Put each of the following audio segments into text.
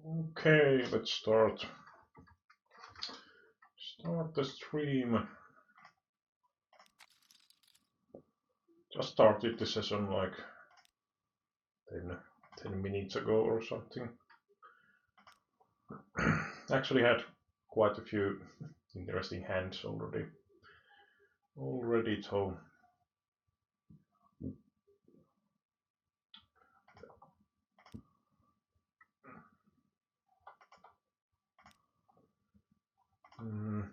Okay, let's start the stream. Just started the session like 10 minutes ago or something. Actually had quite a few interesting hands already so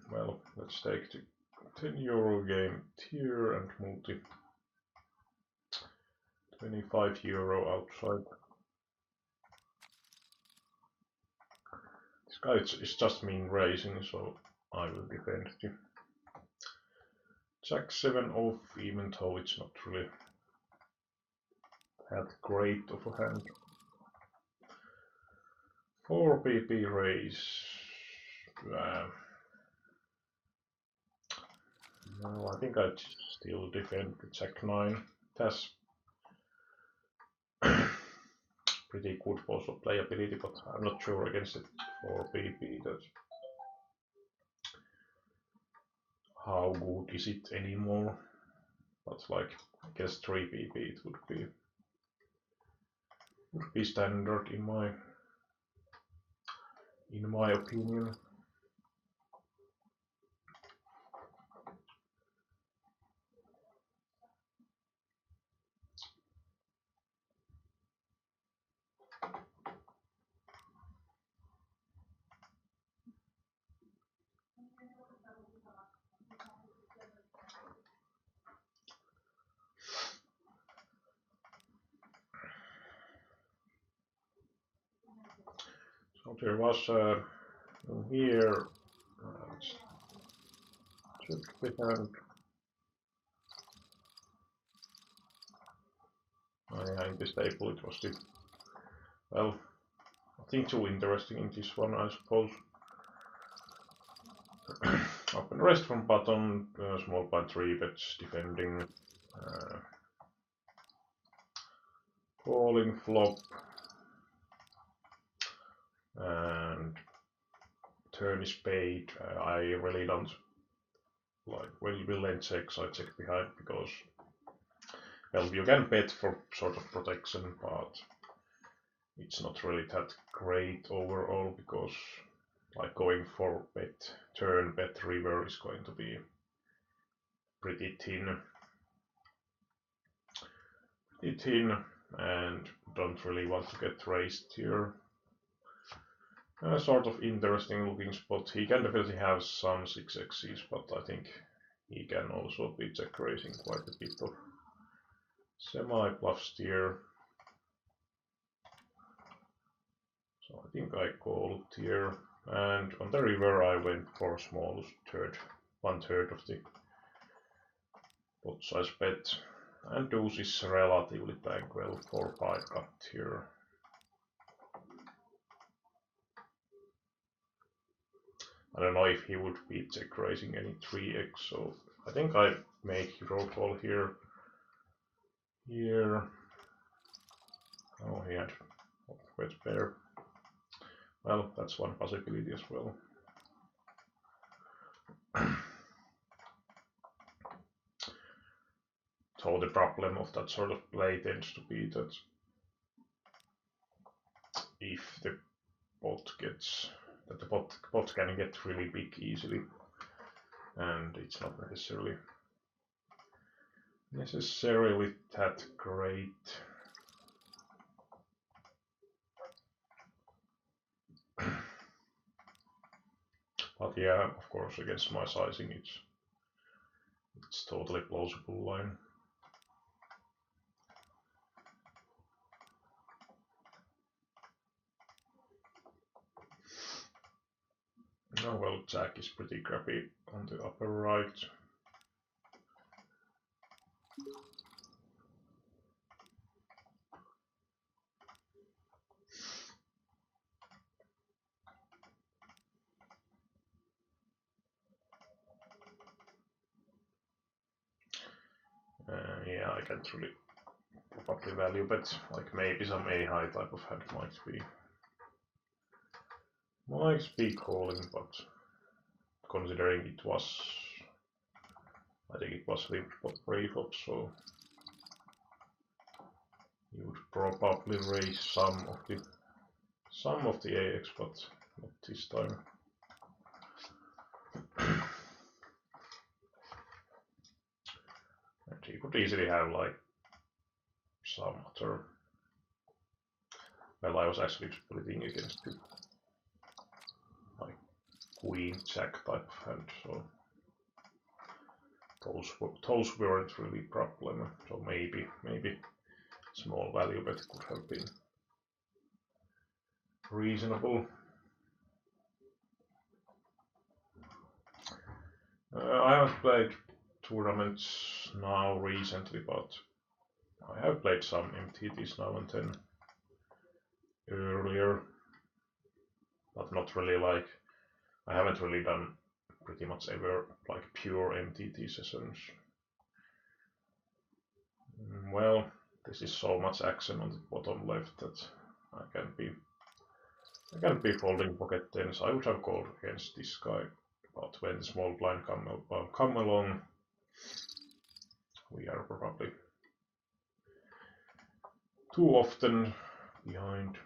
well, let's take the 10 euro game tier and multi 25 euro outside. This guy is just mean raising, so I will defend the Jack 7 off, even though it's not really that great of a hand. 4 PP raise. No, I think I'd still defend the Jack 9. That's pretty good also playability, but I'm not sure against it 4 PP that how good is it anymore. But like I guess 3 PP it would be standard in my opinion. So there was here check the hand. Yeah, in this table it was the well, nothing too interesting in this one, I suppose. Open rest from button, small blind 3 bets defending, calling flop, and turn is paid. I really don't like will then check, so I check behind because well you can bet for sort of protection, but it's not really that great overall because like going for bet turn bet river is going to be pretty thin and don't really want to get raised here. Sort of interesting looking spot. He can definitely have some 6x's, but I think he can also be check raising quite a bit of semi-bluffs here. So I think I called here, and on the river I went for small one third of the pot size bet, and deuce is relatively bank well 4-5 cut here. I don't know if he would be check raising any 3x, so I think I make hero call here. Oh, he had wet pair. Well, that's one possibility as well. So the problem of that sort of play tends to be that if the bot can get really big easily, and it's not necessarily that great. But yeah, of course, against my sizing, it's totally plausible line. Oh well, Jack is pretty crappy on the upper right. Yeah, I can't really probably value bet, like maybe some A high type of hand might be Might be calling, but considering it was, I think it was pre-flop, so you would probably raise some of the AX, but not this time. And he could easily have like some other. Well, I was actually splitting against the like queen jack type of hand, so those weren't really problem. So maybe small value bet could have been reasonable. I haven't played tournaments now recently, but I have played some MTTs now and then earlier, but not really like, I haven't really done pretty much ever like pure MTT sessions. Well, this is so much action on the bottom left that I can't be folding pocket tens. I would have called against this guy, but when the small blind come along, we are probably too often behind.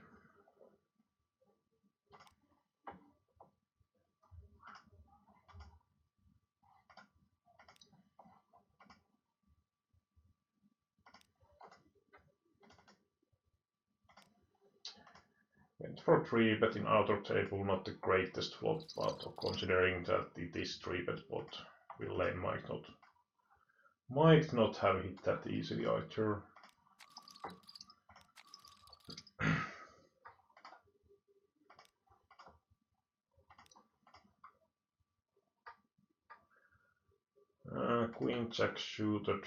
Went for 3-bet in outer table, not the greatest flop, but considering that it is 3-bet pot, Will Lane might not have hit that easily either. Queen jack suited.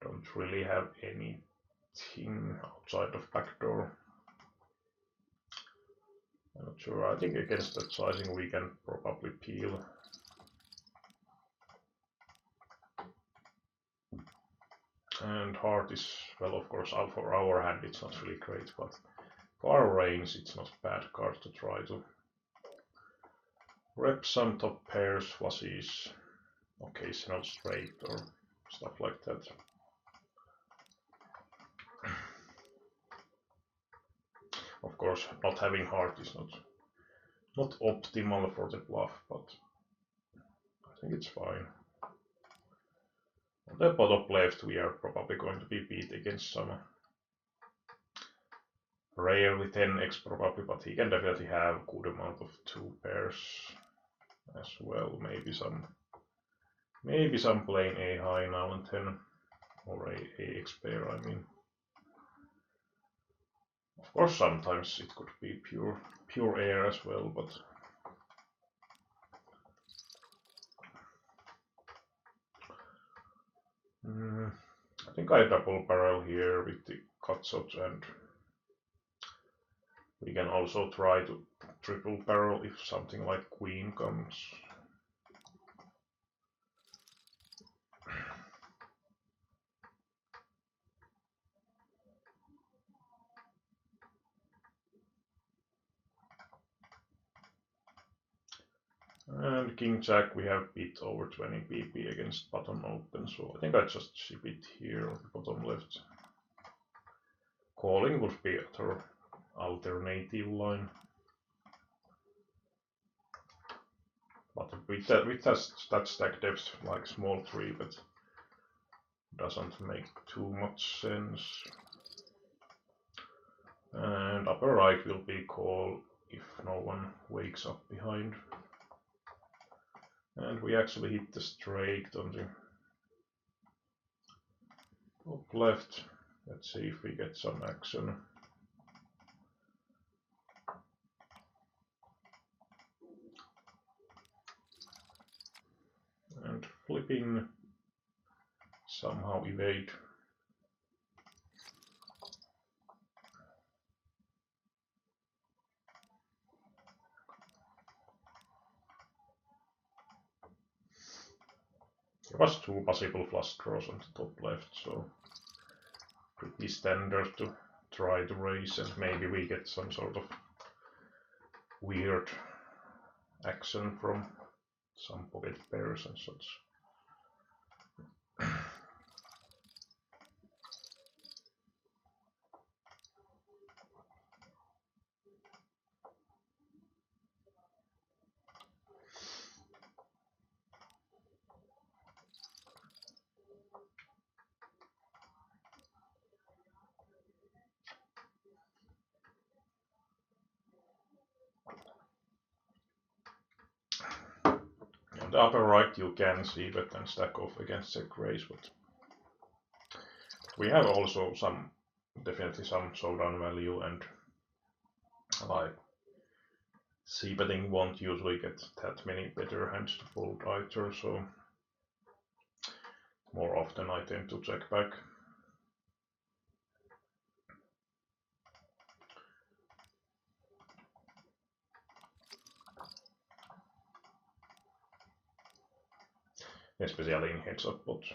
Don't really have anything outside of backdoor. I'm not sure. I think against that sizing we can probably peel. And heart is, well, of course, out for our hand it's not really great, but for our range it's not a bad card to try to rep some top pairs, flushes, occasional straight or stuff like that. Of course, not having heart is not optimal for the bluff, but I think it's fine. On the bottom left, we are probably going to be beat against some rarely 10x probably, but he can definitely have good amount of 2 pairs as well. Maybe some plain A high now and then, or a AX pair, I mean. Of course, sometimes it could be pure air as well, but I think I double barrel here with the cutshots, and we can also try to triple barrel if something like queen comes. And king jack we have beat over 20 pp against bottom open, so I think I just ship it here on the bottom left. Calling would be other alternative line. But with that stack depth, like small 3-bet, doesn't make too much sense. And upper right will be call if no one wakes up behind. And we actually hit the straight on the top left. Let's see if we get some action. And flipping, somehow evade. There was 2 possible flush draws on the top left, so pretty standard to try to raise, and maybe we get some sort of weird action from some pocket pairs and such. On the upper right you can see that and stack off against check raise, but we have also definitely some showdown value, and like c-betting won't usually get that many better hands to fold either, so more often I tend to check back. Especially in heads up pots.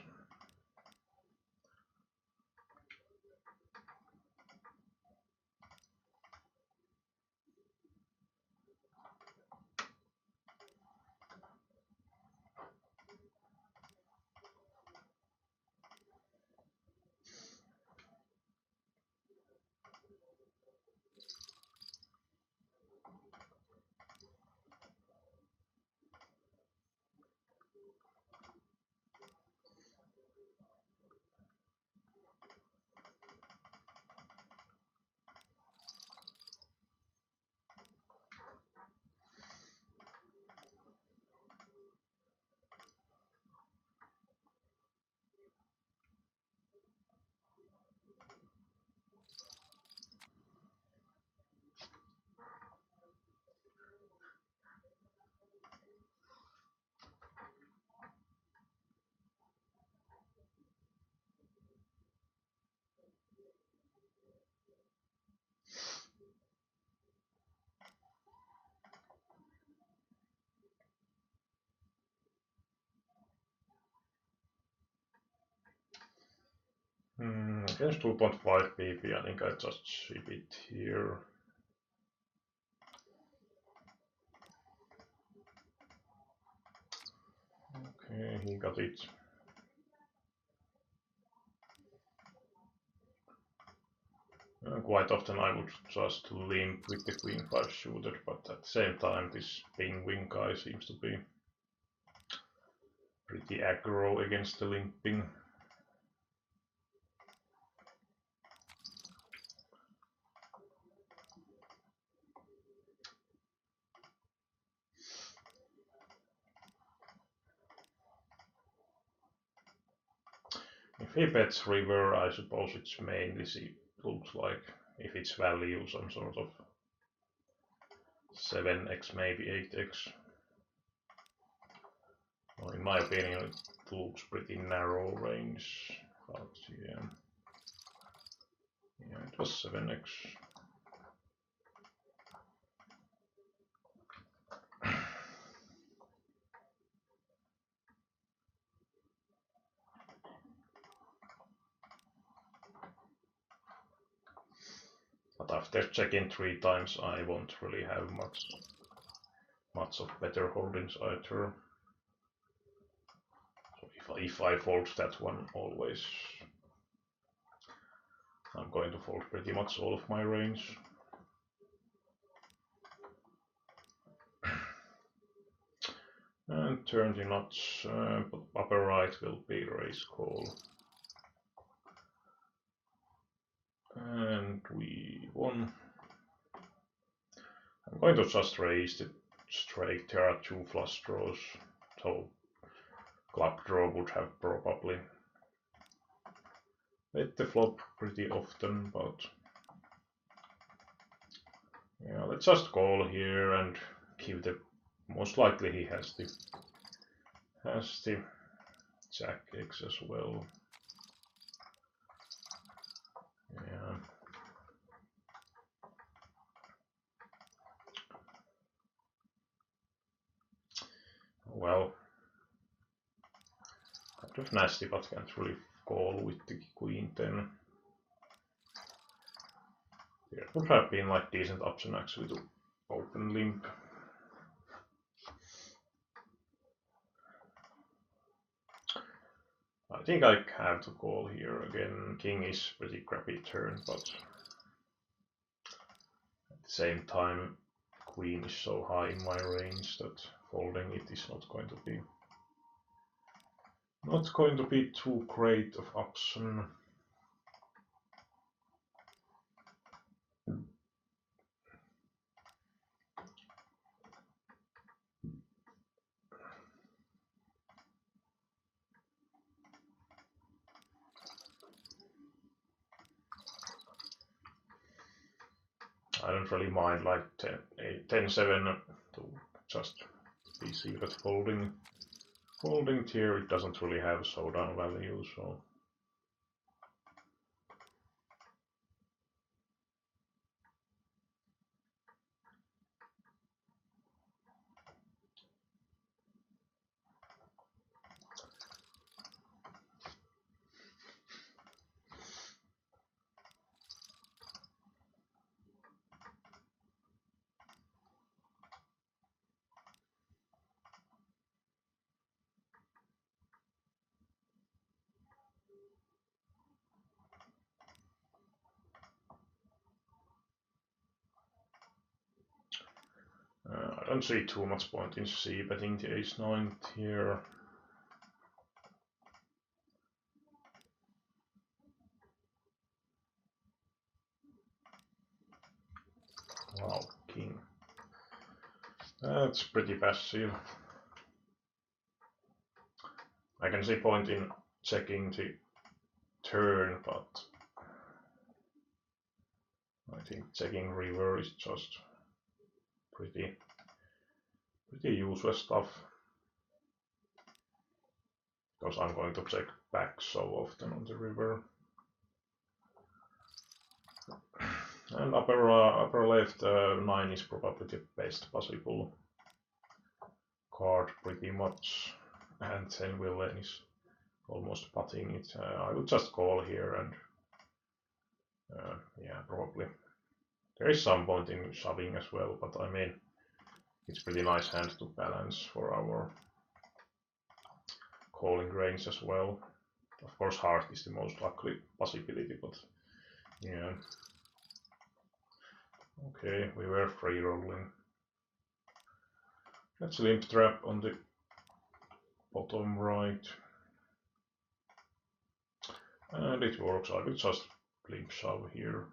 Against 2.5 pp, I think I just ship it here. Okay, he got it. Quite often I would just limp with the queen 5 shooter, but at the same time this penguin guy seems to be pretty aggro against the limping. If he bets river, I suppose it's mainly, looks like, if it's value, some sort of 7x, maybe 8x. Well, in my opinion, it looks pretty narrow range, but yeah. Yeah, it was 7x. But after checking 3 times, I won't really have much of better holdings either. So if I fold that one always, I'm going to fold pretty much all of my range. And turn the nuts, upper right will be raise call. And we won. I'm going to just raise the straight. There are 2 flush draws, so club draw would have probably bet the flop pretty often, but yeah, let's just call here and give the, most likely he has the Jack X as well. Yeah. Well, kind of nasty, but can't really call with the queen 10. Here would have been like decent option actually to open limp. I think I have to call here again. King is pretty crappy turn, but at the same time queen is so high in my range that folding it is not going to be too great of option. I don't really mind like 10-7 to just be see that folding here it doesn't really have showdown value, so I don't see too much point in c-betting the ace-9 here. Wow, king. That's pretty passive. I can see point in checking the turn, but I think checking river is just pretty useless stuff. Because I'm going to check back so often on the river. And upper left 9 is probably the best possible card pretty much. And 10 villain is almost putting it. I would just call here and yeah, probably. There is some point in shoving as well, but I mean, it's pretty nice hand to balance for our calling range as well. Of course, heart is the most likely possibility, but yeah. Okay, we were free rolling. Let's limp trap on the bottom right. And it works. I will just limp shove here.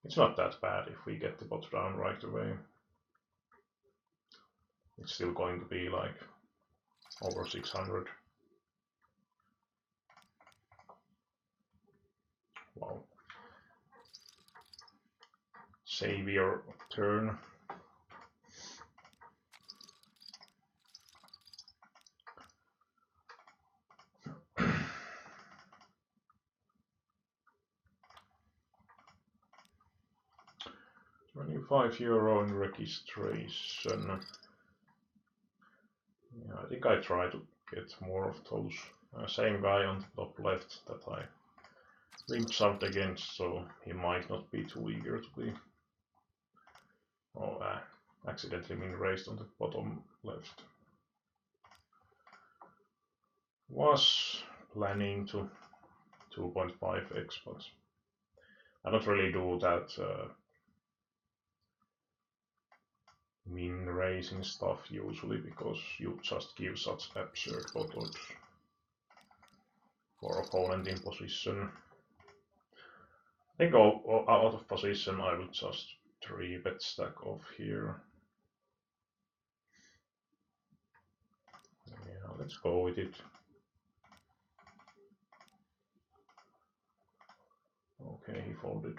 It's not that bad if we get the bot down right away. It's still going to be like over 600. Wow. Savior turn. €25 in registration. Yeah, I think I try to get more of those. Same guy on the top left that I limp shoved against, so he might not be too eager to be. Oh, accidentally been raised on the bottom left. Was planning to 2.5x, but I don't really do that min raising stuff usually because you just give such absurd bot odds for opponent in position. I think out of position I will just 3-bet stack off here. Yeah, let's go with it. Okay, he folded.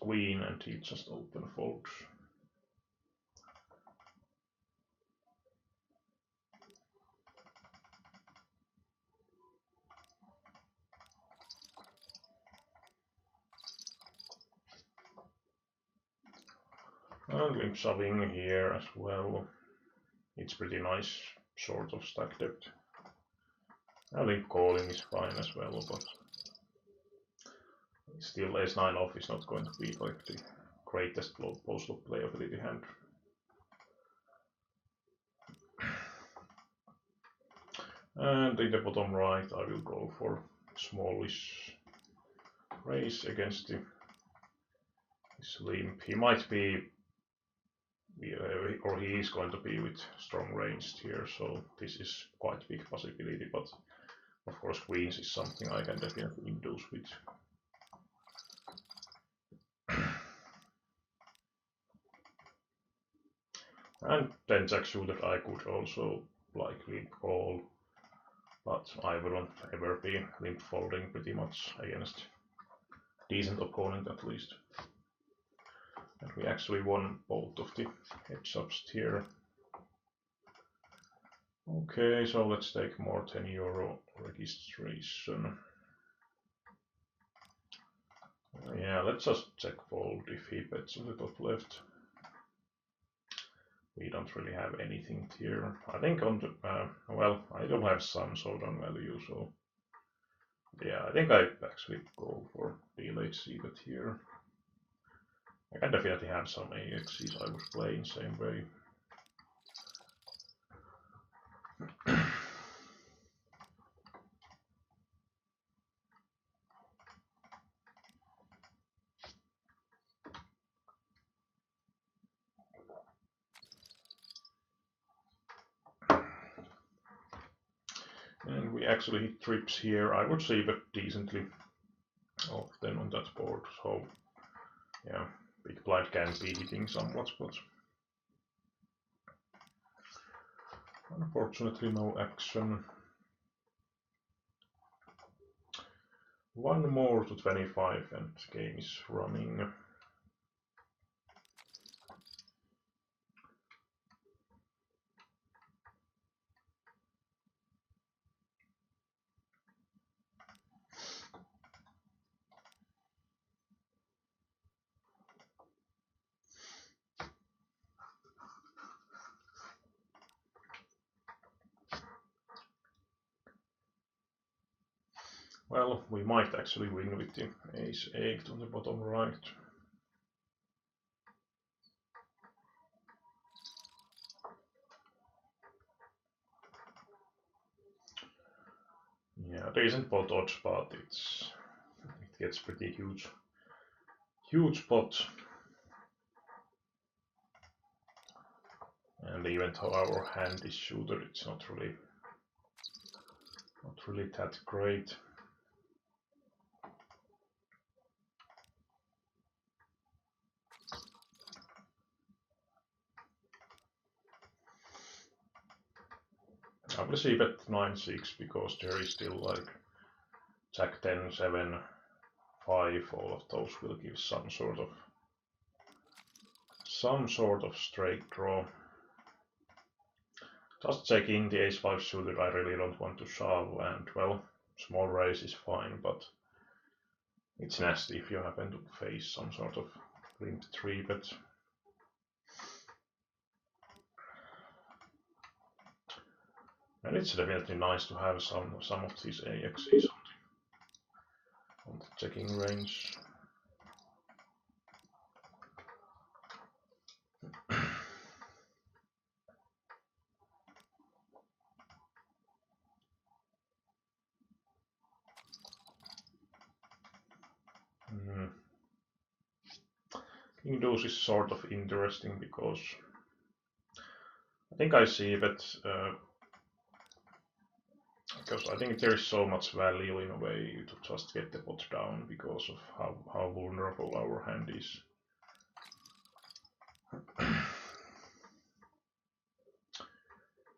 queen and he just open folds. And limp shoving here as well. It's pretty nice sort of stack depth. Limp calling is fine as well, but still ace-9 off is not going to be like the greatest post-flop playability hand. And in the bottom right I will go for smallish raise against this limp. He might be, or he is going to be with strong ranged here, so this is quite big possibility, but of course queens is something I can definitely induce with. And 10 jack suited I could also like limp call, but I wouldn't ever be limp folding pretty much against decent opponent at least. And we actually won both of the heads-ups here. Okay, so let's take more 10 euro registration. Yeah, let's just check fold if he bets on the top left. We don't really have anything here. I think on the, well, I don't have some showdown value, so yeah, I think I actually go for delayed c-bet here. I can definitely have some AXs I was playing same way. And we actually hit trips here. I would say that decently often on that board, so yeah, big blind can be hitting somewhat, but unfortunately no action. One more to 25 and the game is running. Well, we might actually win with the ace-8 on the bottom right. Yeah, decent pot odds, but it gets pretty huge pot. And even though our hand is shooter, it's not really that great. I will see bet 9-6 because there is still like jack 10, 7, 5, all of those will give some sort of straight draw. Just checking the ace-5 suited, I really don't want to shove, and well, small raise is fine, but it's nasty if you happen to face some sort of limp 3-bet. And it's definitely nice to have some of these AXEs on the checking range. King deuce is sort of interesting because I think I see that because I think there is so much value in a way to just get the pot down because of how vulnerable our hand is.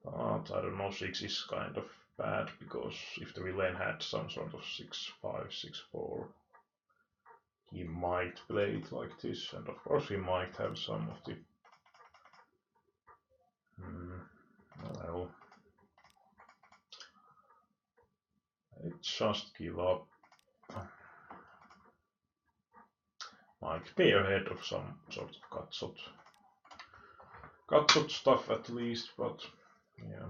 But I don't know, 6 is kind of bad because if the villain had some sort of 6-5, 6-4, he might play it like this, and of course he might have some of the... well, let's just give up. Might be ahead of some sort of cut-shot stuff at least, but yeah.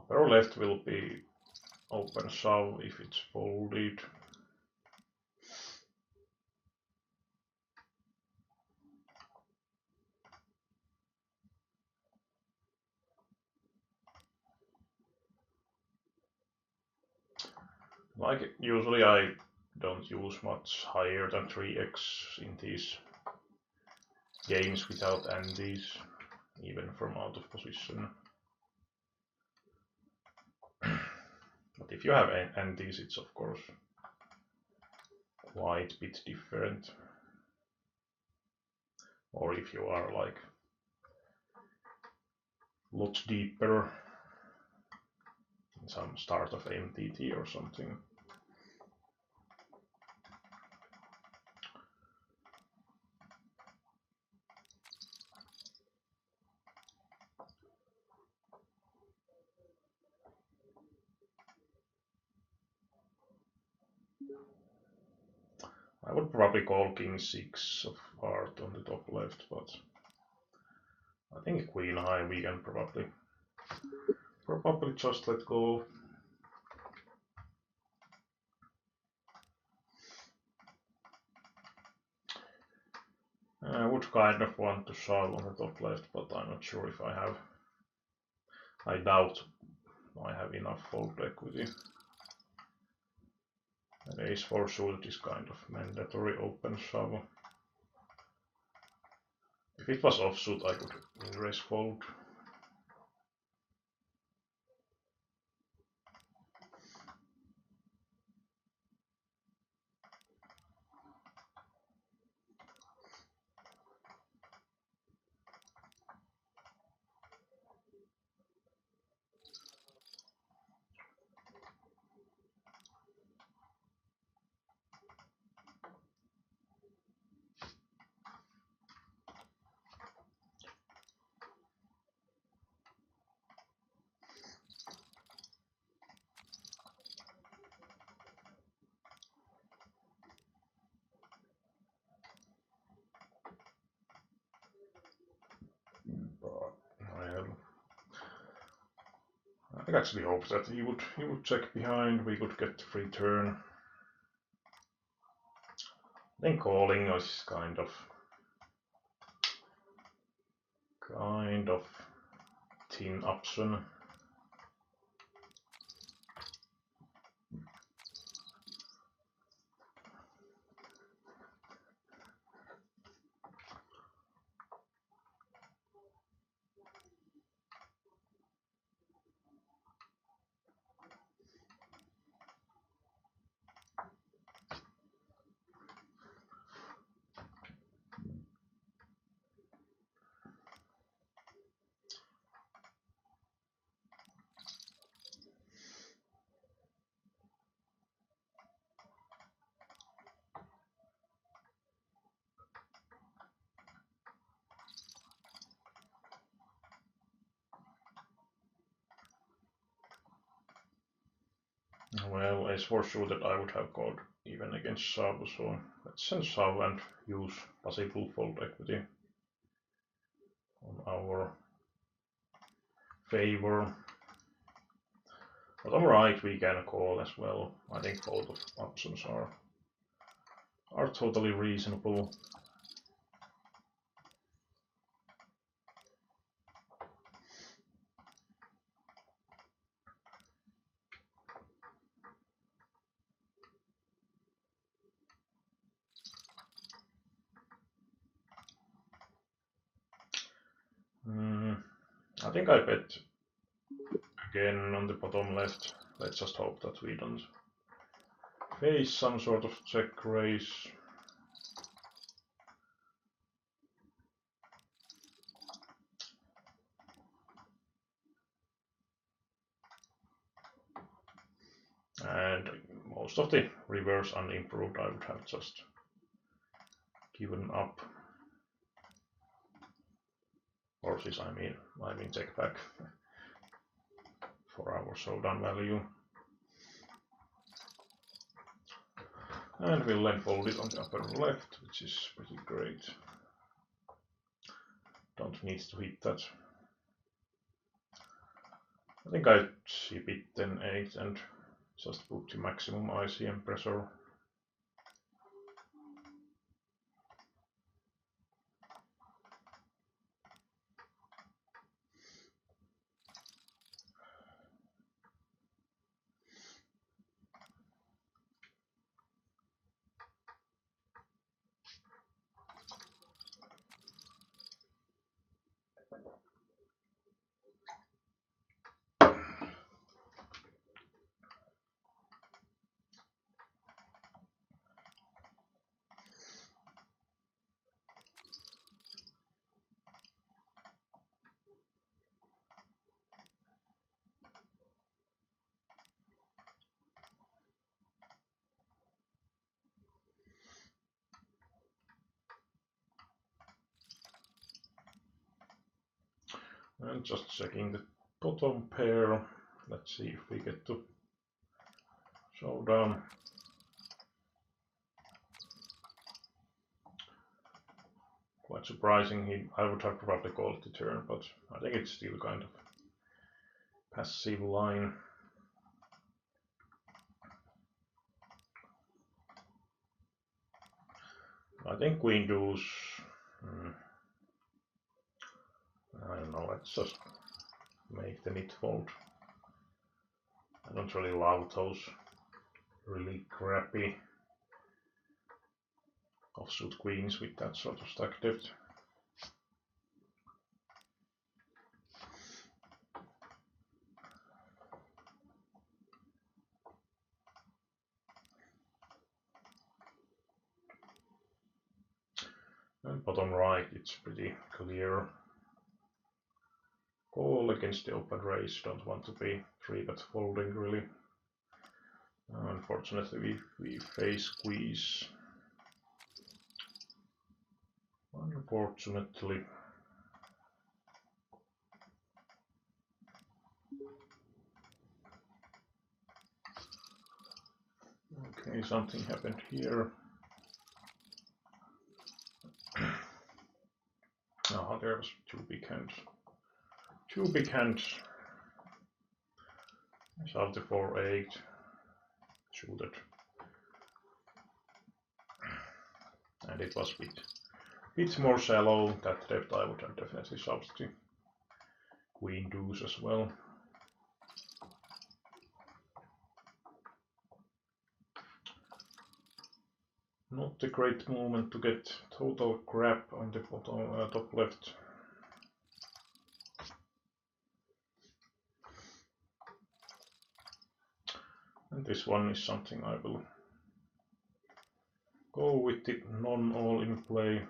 Upper left will be open shove if it's folded. Like usually I don't use much higher than 3x in these games without andes, even from out of position. But if you have andes, it's of course quite a bit different. Or if you are like lots deeper in some start of MTT or something. I would probably call king 6 of heart on the top left, but I think queen high we can probably just let go. I would kind of want to shove on the top left, but I'm not sure if I have. I doubt I have enough fold equity. And ace 4 suited is kind of mandatory open shove. If it was offsuit, I could raise fold. I actually hoped that he would check behind, we could get free turn. Then calling is kind of thin option. Well, ace 4 suited I would have called even against shove, so let's send shove and use possible fold equity on our favor. But on right we can call as well. I think both of options are totally reasonable. think I bet again on the bottom left. Let's just hope that we don't face some sort of check raise. And most of the rivers unimproved I would have just given up. Horses, I mean check back for our showdown value. And we'll then fold it on the upper left, which is pretty great. Don't need to hit that. I think I chip it 10-8 and just put the maximum ICM pressure. And just checking the bottom pair. Let's see if we get to showdown. Quite surprising, I would have probably called the turn, but I think it's still kind of passive line. I think queen deuce. I don't know, let's just make the nit fold. I don't really love those really crappy offsuit queens with that sort of stack depth. And bottom right, it's pretty clear. Call against the open raise, don't want to be 3-bet folding really. Unfortunately, we face squeeze. Unfortunately. Okay, something happened here. Oh, there was two big hands. Two big hands. Shove the 4-8. Shoot it. And it was bit more shallow. That depth I would have definitely shoved the queen deuce as well. Not a great moment to get total crap on the bottom, top left. And this one is something I will go with the non-all in play.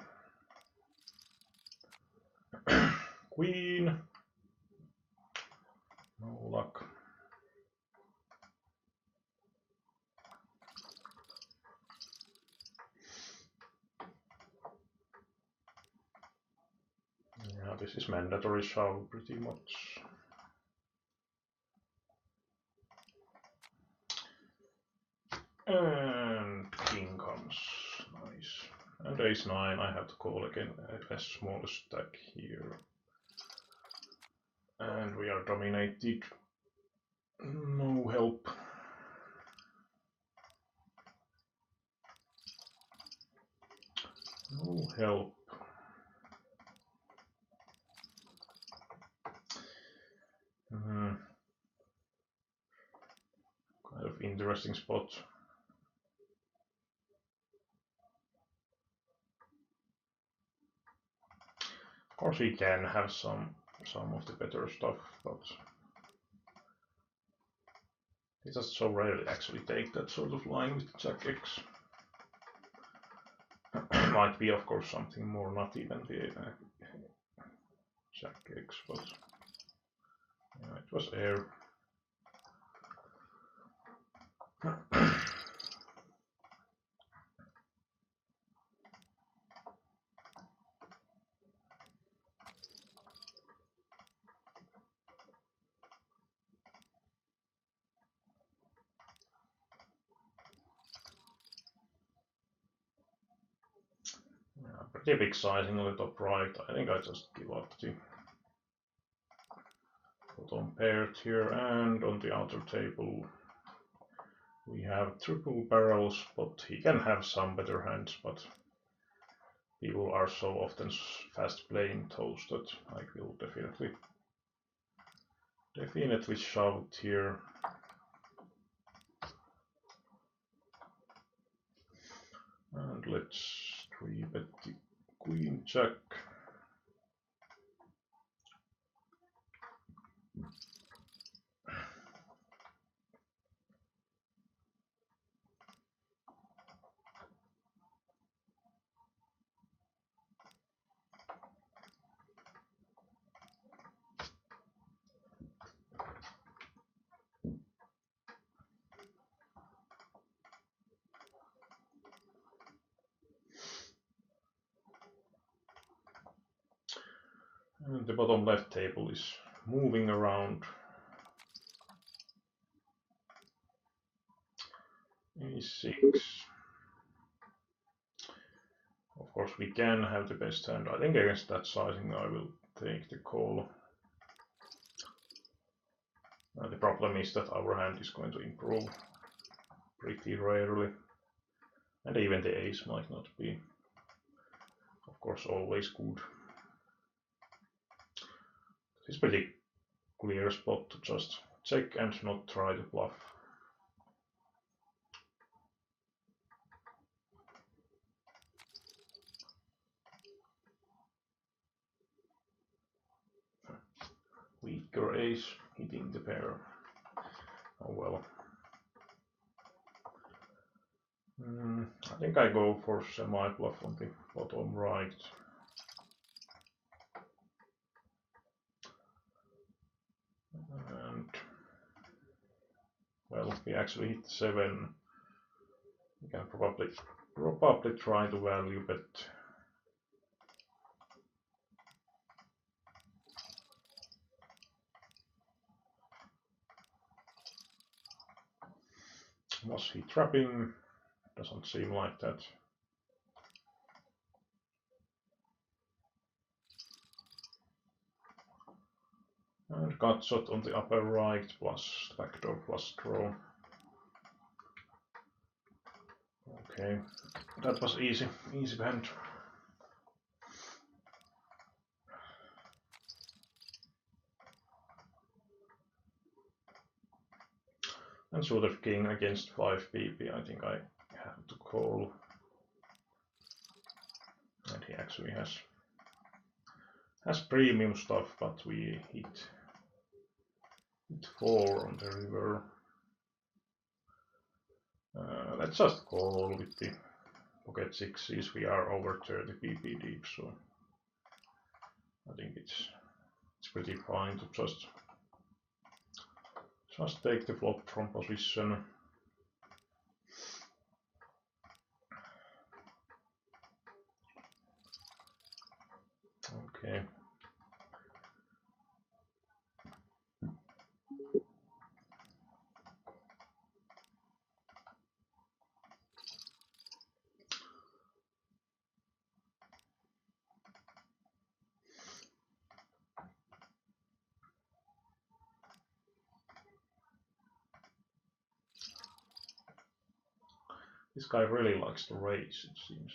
Queen. No luck. Yeah, this is mandatory shove pretty much. And king comes. Nice. And ace 9, I have to call again a smaller stack here. And we are dominated. No help. No help. Kind of interesting spot. Of course we can have some some of the better stuff, but he just so rarely actually take that sort of line with Jack X. Might be, of course, something more nutty than the Jack X, but yeah, it was air. Pretty big sizing on the top right. I think I just give up the bottom paired here, and on the outer table we have triple barrels, but he can have some better hands, but people are so often fast playing those that I will definitely shove it here. And let's 3-bet the Queen Jack. And the bottom left table is moving around. E6. Of course, we can have the best hand. I think against that sizing I will take the call. The problem is that our hand is going to improve pretty rarely. And even the ace might not be, of course, always good. It's a pretty clear spot to just check and not try to bluff. Weaker ace hitting the pair. Oh well. I think I go for semi-bluff on the bottom right. And well, we actually hit 7. We can probably try to value bet. Was he trapping? Doesn't seem like that. And gut shot on the upper right plus backdoor plus draw. Okay, that was easy hand. And suited king against 5 pp, I think I have to call. And he actually has premium stuff, but we hit 4 on the river. Let's just call with the pocket 6s. We are over 30 pp deep, so I think it's pretty fine to just take the flop from position. Okay. This guy really likes to raise, it seems.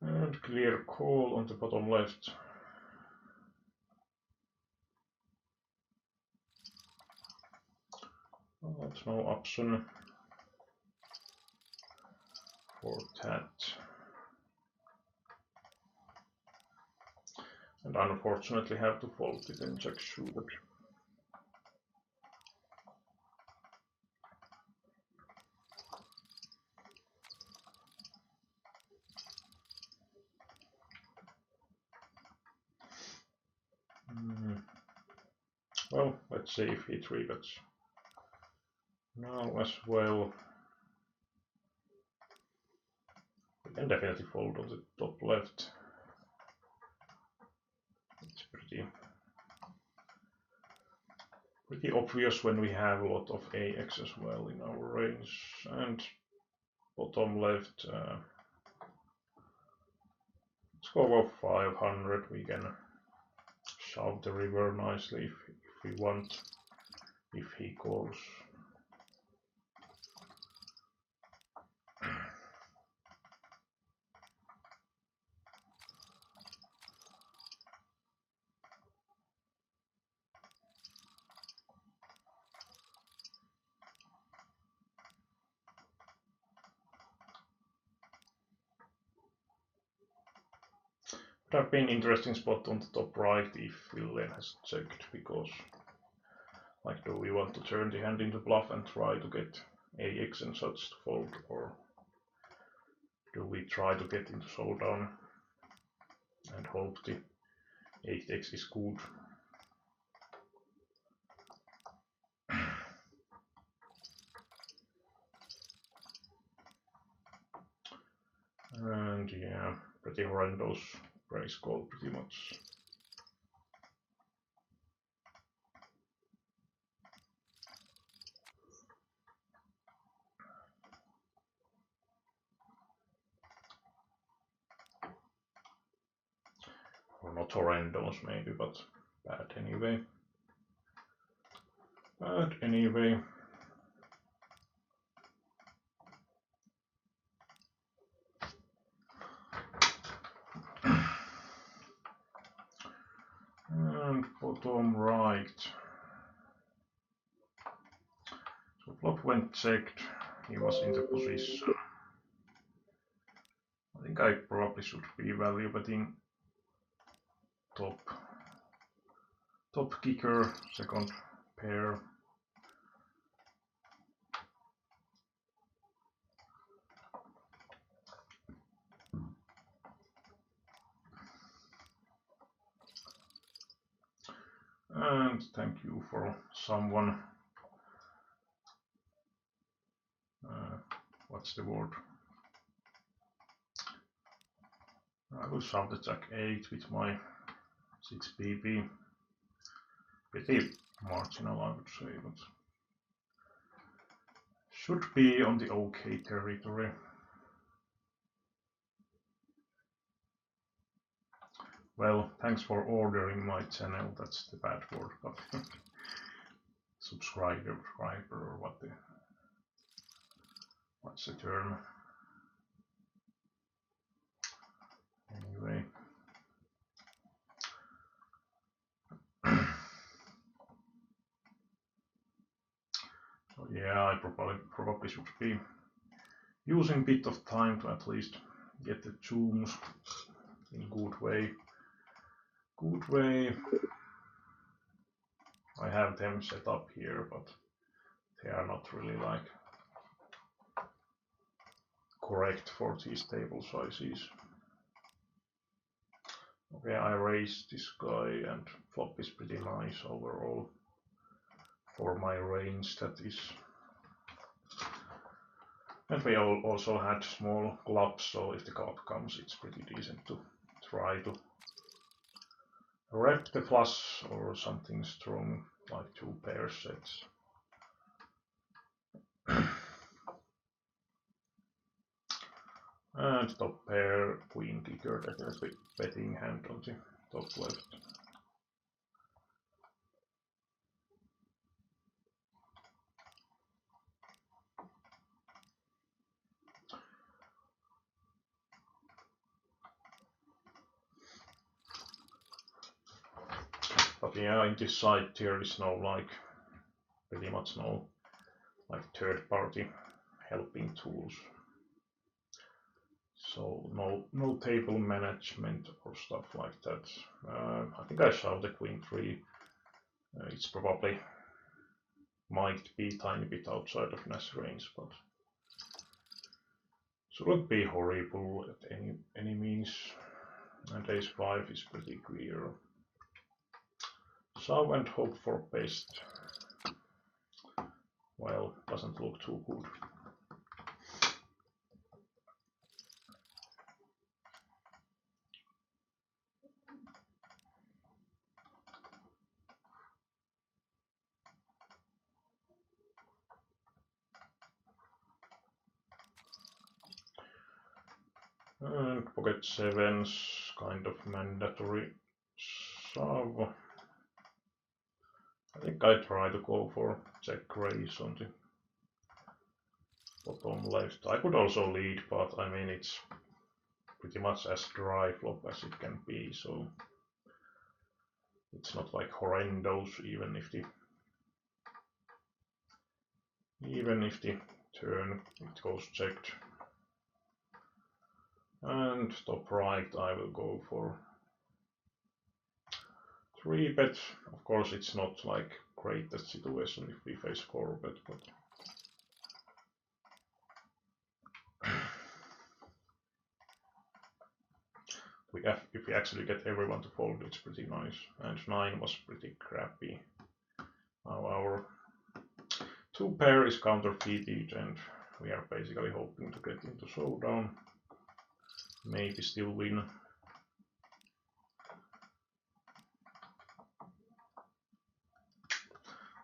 And clear call on the bottom left. That's no option for that. And unfortunately have to fold it and jack suited. Well, let's see if he 3-bets now as well. We can definitely fold on the top left. It's pretty obvious when we have a lot of AX as well in our range. And bottom left, let's go above 500. We can shove the river nicely if we want, if he calls. Would have been interesting spot on the top right if Villain has checked, because like, do we want to turn the hand into bluff and try to get AX and such to fold, or do we try to get into showdown and hope the 8x is good? And yeah, pretty horrendous raise call pretty much. Or not horrendous maybe, but bad anyway. Bad anyway. And bottom right. So flop went checked, he was in the position. I think I probably should be value betting top kicker, second pair. And thank you for someone. What's the word? I will shove the jack 8 with my 6 BB. Pretty marginal, I would say, but should be on the okay territory. Well, thanks for ordering my channel, that's the bad word, but subscriber or what's the term? Anyway. So yeah, I probably should be using a bit of time to at least get the zooms in good way. Good way. I have them set up here, but they are not really like correct for these table sizes. Okay, I raised this guy and flop is pretty nice overall for my range, that is. And we also had small clubs, so if the club comes, it's pretty decent to try to rep the flush or something strong, like 2 pair sets. And top pair, queen kicker, definitely betting hand on the top left. yeah, in this side there is no like, pretty much no like third party helping tools. So no table management or stuff like that. I think I showed the queen 3. It's probably might be a tiny bit outside of Nash range, but shouldn't be horrible at any means. And ace 5 is pretty clear. Shove and hope for best. Well, doesn't look too good. And pocket 7's kind of mandatory. So I think I try to go for check raise on the bottom left. I could also lead, but I mean it's pretty much as dry flop as it can be, so it's not like horrendous even if the turn it goes checked. And top right I will go for 3-bet. Of course it's not like greatest situation if we face 4-bet, but if we actually get everyone to fold, it's pretty nice. And 9 was pretty crappy. Now our 2 pair is counterfeited and we are basically hoping to get into showdown. Maybe still win.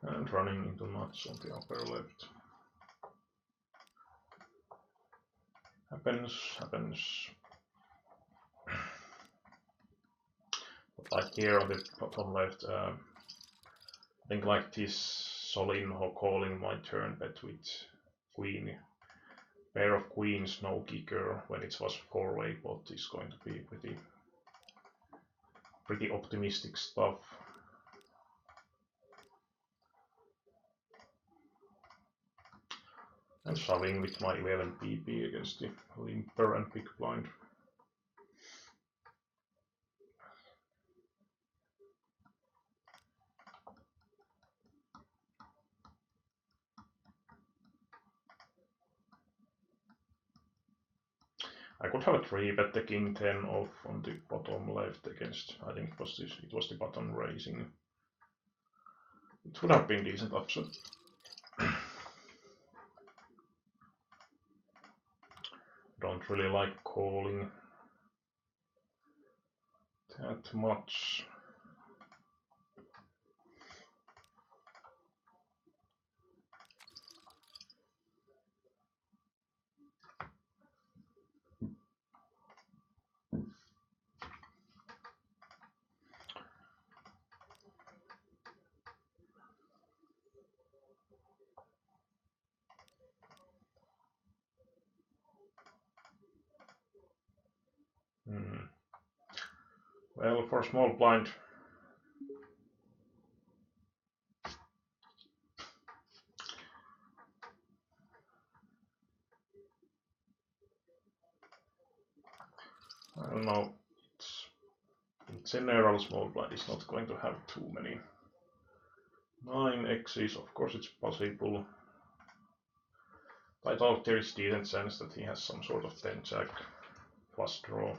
And running into nuts on the upper left. Happens. But like here on the bottom left, I think like this Solinho calling my turn bet with queen, pair of queens, no kicker when it was 4-way pot is going to be pretty optimistic stuff. And shoving with my 11 PP against the limper and big blind. I could have a 3-bet the king 10 off on the bottom left against, I think it was the button raising. It would have been decent upset. Don't really like calling that much. Well, for small blind, I don't know. In general, small blind is not going to have too many 9x's. Of course, it's possible. I thought there is decent chance that he has some sort of 10 jack flush draw.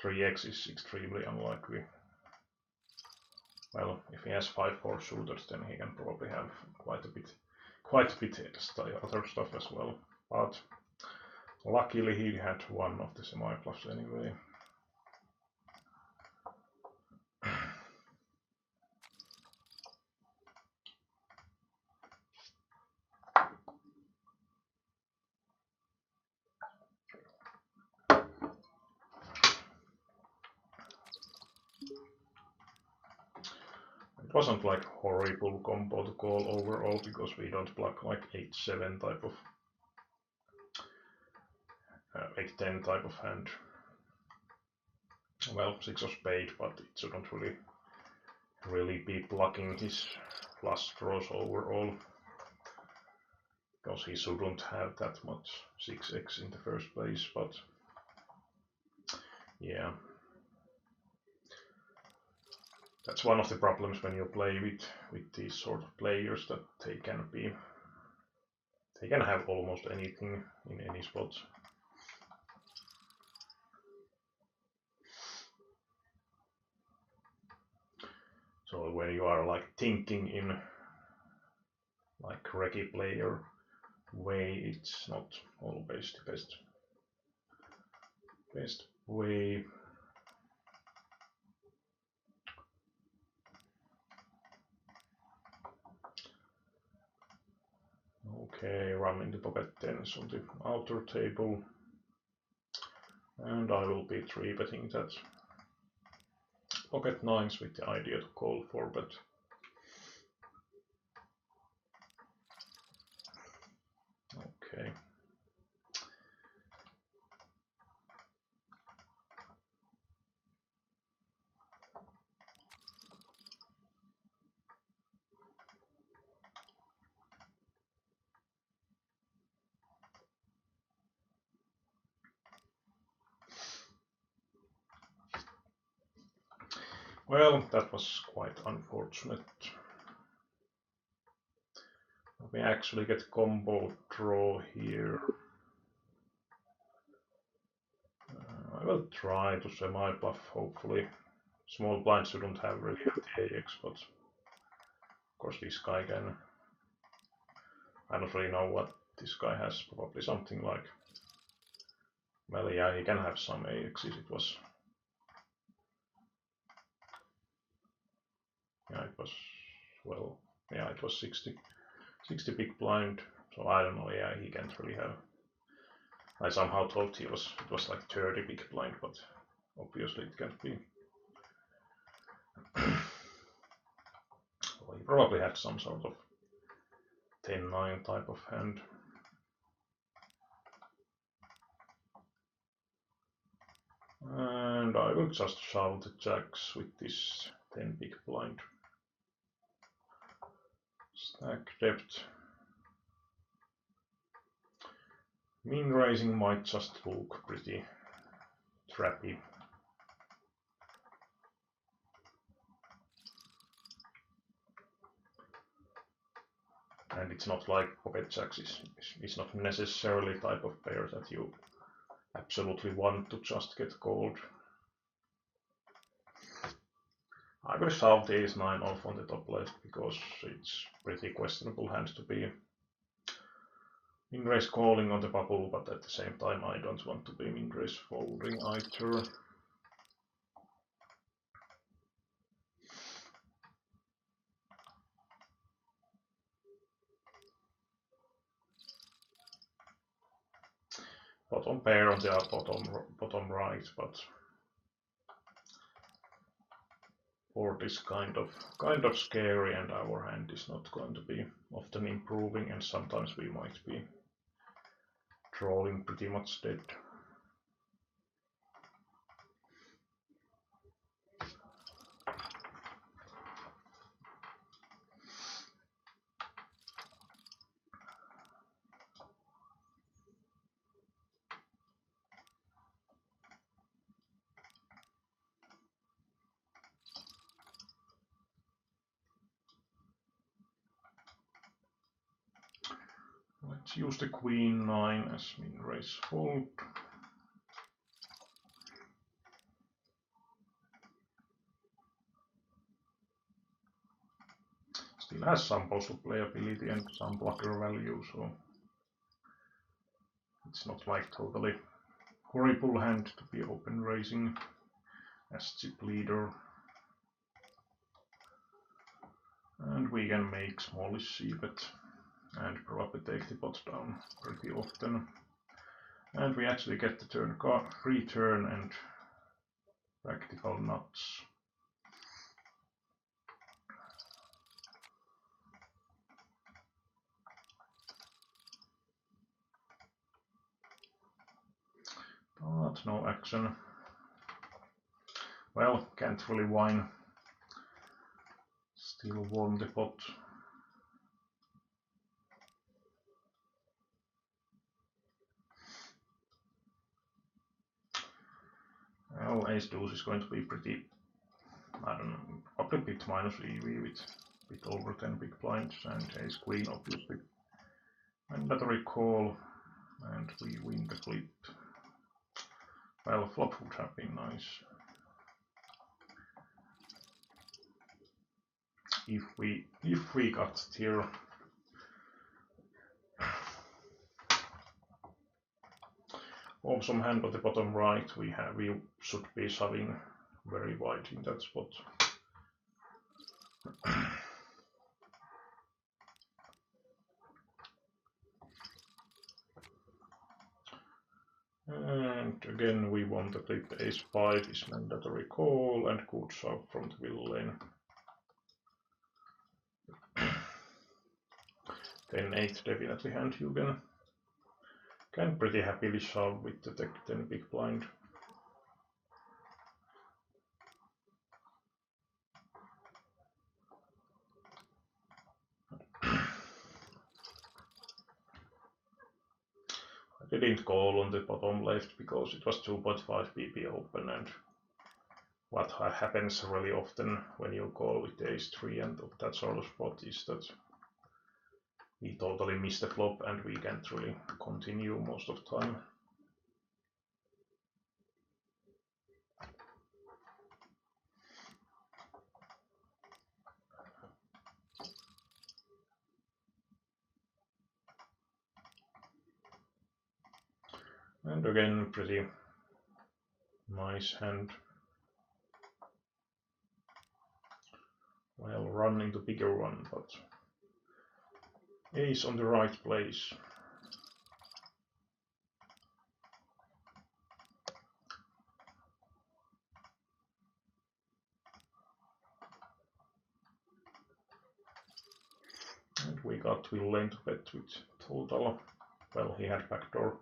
3x is extremely unlikely. Well, if he has 5-4 shooters, then he can probably have quite a bit other stuff as well. But luckily he had one of the semi-bluffs anyway. It wasn't like horrible combo to call overall because we don't block like 8-7 type of 8-10 type of hand. Well, 6 of spade, but it shouldn't really really be blocking his flush draws overall, because he shouldn't have that much 6x in the first place, but yeah. That's one of the problems when you play with these sort of players, that they can have almost anything in any spot. So when you are like thinking in like Regi player way, it's not always the best way. Okay, running the pocket tens on the outer table, and I will be 3-betting that pocket nines with the idea to call 4-bet. Okay. Well, that was quite unfortunate. We actually get combo draw here. I will try to semi-bluff, hopefully. Small blind shouldn't have really the AX, but of course this guy can. I don't really know what this guy has, probably something like. Well, yeah, he can have some AXs. It was. Yeah, it was. Well, yeah, it was 60 big blind, so I don't know. Yeah, he can't really have. I somehow thought it was like 30 big blind, but obviously it can't be. Well, he probably had some sort of 10-9 type of hand. And I will just shove the jacks with this 10 big blind. Stack depth. Min raising might just look pretty trappy. And it's not like pocket jacks is not necessarily type of pair that you absolutely want to just get called. I will shove the ace-9 off on the top left because it's pretty questionable hand to be min-raise calling on the bubble, but at the same time I don't want to be min-raise folding either. Bottom pair on the bottom right, but board is kind of scary, and our hand is not going to be often improving, and sometimes we might be trolling pretty much dead. Let's use the queen 9 as min-raise fold. Still has some puzzle playability and some blocker value, so it's not like totally horrible hand to be open raising as chip leader. And we can make smallish c-bet and probably take the pot down pretty often. And we actually get the turn card, free turn and practical nuts. But no action. Well, can't really whine Still won the pot. Well, ace deuce is going to be pretty, I don't know, probably bit minus EV with over 10 big blinds, and ace queen obviously. Mandatory call, and we win the flip. Well, flop would have been nice. If we got here. Awesome hand on the bottom right, we should be shoving very wide in that spot. And again we want to flip. Ace 5 is mandatory call and good shove from the middle lane. 10-8 definitely hand you can pretty happily shove with the 10 big blind. I didn't call on the bottom left because it was 2.5 pp open, and what happens really often when you call with ace 3 and that sort of spot is that we totally miss the flop and we can't really continue most of the time. And again, pretty nice hand. Well, running the bigger one, but ace on the right place. And we lane to bet with total. Well, he had backdoor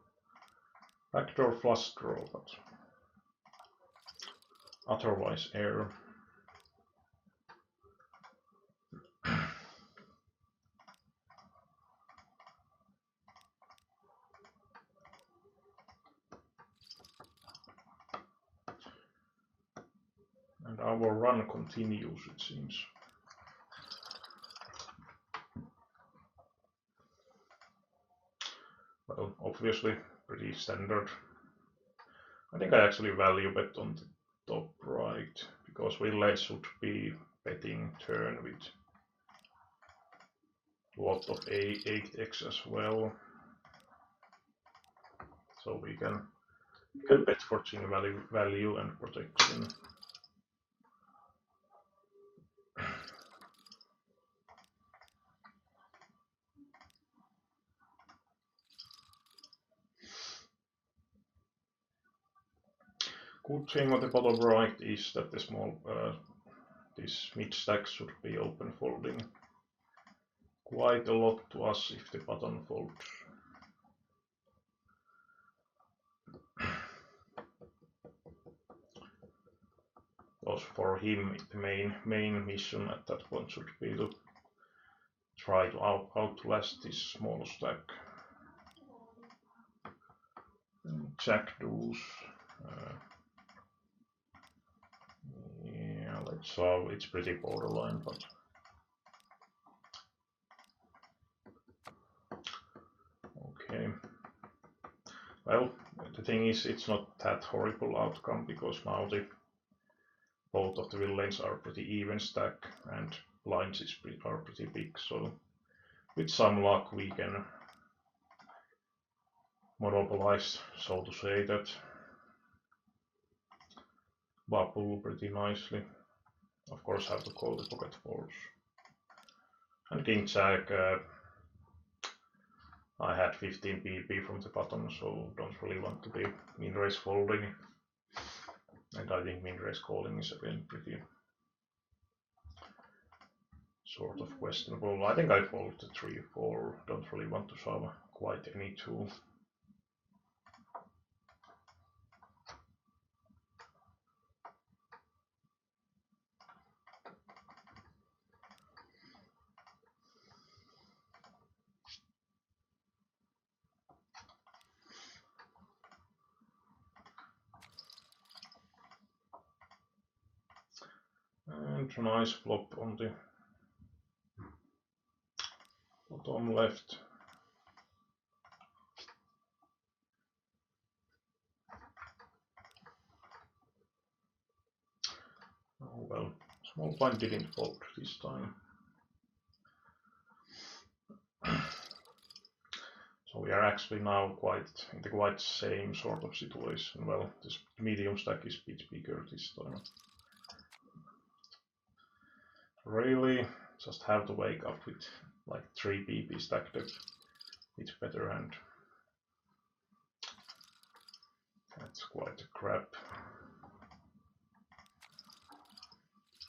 flush draw, but otherwise error. And our run continues, it seems. Well, obviously pretty standard. I think I actually value bet on the top right, because we should be betting turn with a lot of 8x as well. So we can bet for chin value and protection. Good thing on the bottom right is that the small this mid stack should be open folding quite a lot to us if the button folds. Because for him the main mission at that point should be to try to outlast this small stack. Jack deuce. Yeah, let's solve. It's pretty borderline, but okay. Well, the thing is, it's not that horrible outcome because now both of the villains are pretty even stack and blinds are pretty big. So with some luck, we can monopolize, so to say, that bubble pretty nicely. Of course, have to call the pocket fours. And king jack, I had 15 pp from the bottom, so don't really want to be min raise folding. And I think min raise calling is again pretty sort of questionable. I think I fold the 3-4, don't really want to shove quite any two. And a nice flop on the bottom left. Oh well, small blind didn't fold this time. So we are actually now in the quite same sort of situation. Well, this medium stack is a bit bigger this time. Really, just have to wake up with like 3 PP stacked up. It's better hand. That's quite a crap.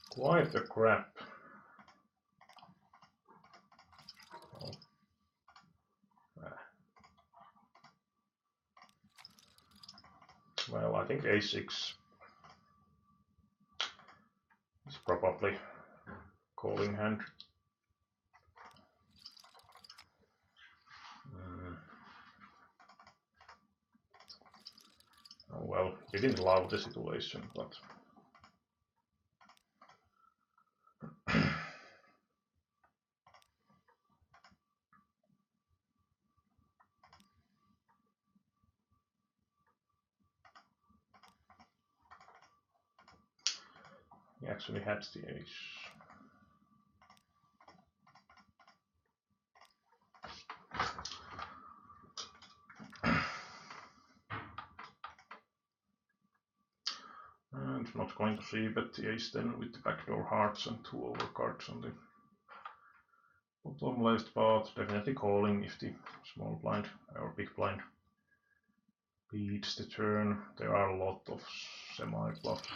Quite a crap. Oh. Well, I think A6 is probably calling hand. Oh well, we didn't love the situation, but he actually had the ace. And not going to see bet the ace then with the backdoor hearts and 2 overcards on the bottom left, but definitely calling if the small blind or big blind beats the turn. There are a lot of semi-bluff.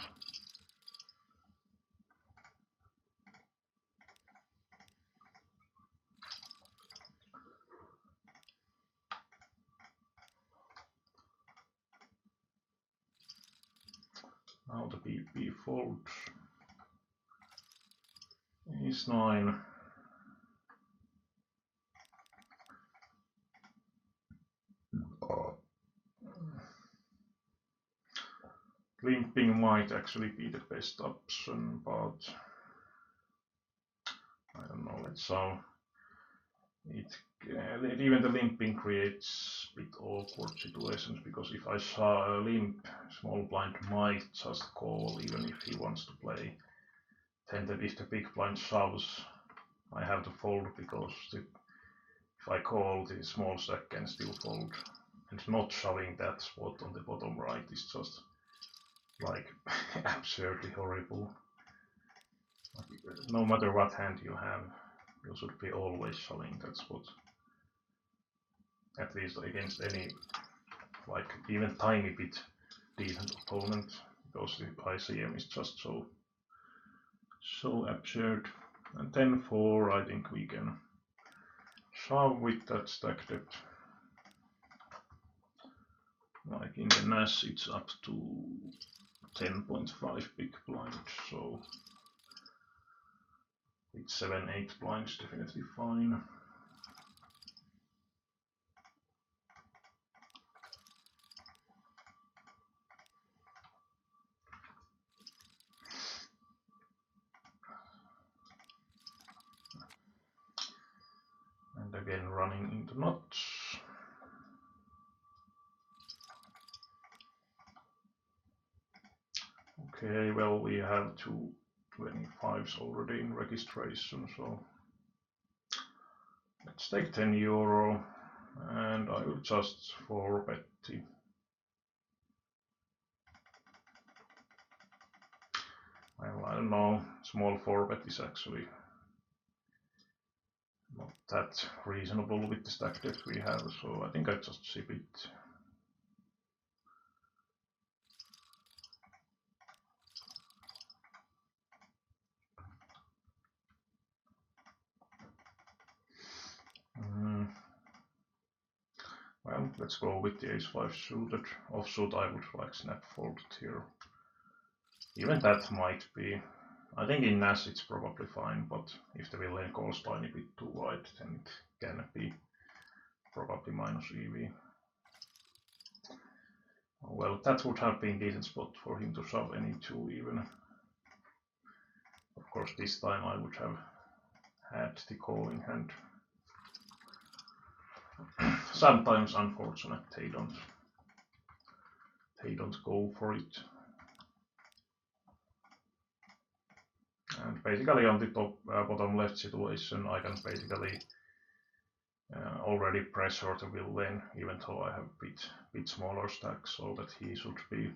Now the BP folds. Ace 9. Limping might actually be the best option, but I don't know. Let's saw even the limping creates a bit awkward situations, because if I saw a limp, small blind might just call even if he wants to play. Then if the big blind shoves, I have to fold, because if I call, the small stack can still fold. And not shoving that spot on the bottom right is just like absurdly horrible. No matter what hand you have, you should be always shoving that spot. At least against any, like, even tiny bit decent opponent, because the ICM is just so absurd. And 10-4, I think we can shove with that stack depth. Like in the NAS, it's up to 10.5 big blind, so with 7-8 blinds definitely fine. And again running into nuts. Okay, well, we have 2 25s already in registration, so let's take €10 and I will just 4-bet the. Well, I don't know, small 4-bet is actually not that reasonable with the stack depth we have, so I think I just zip it. Well, let's go with the ace-5 suited. Offsuit I would like snap fold here. Even that might be. I think in NAS it's probably fine, but if the villain goes tiny bit too wide, then it can be probably minus EV. Well, that would have been a decent spot for him to shove any 2 even. Of course this time I would have had the calling hand. Sometimes, unfortunately, they don't go for it. And basically on the top bottom left situation, I can basically already pressure the villain, even though I have bit smaller stack, so that he should be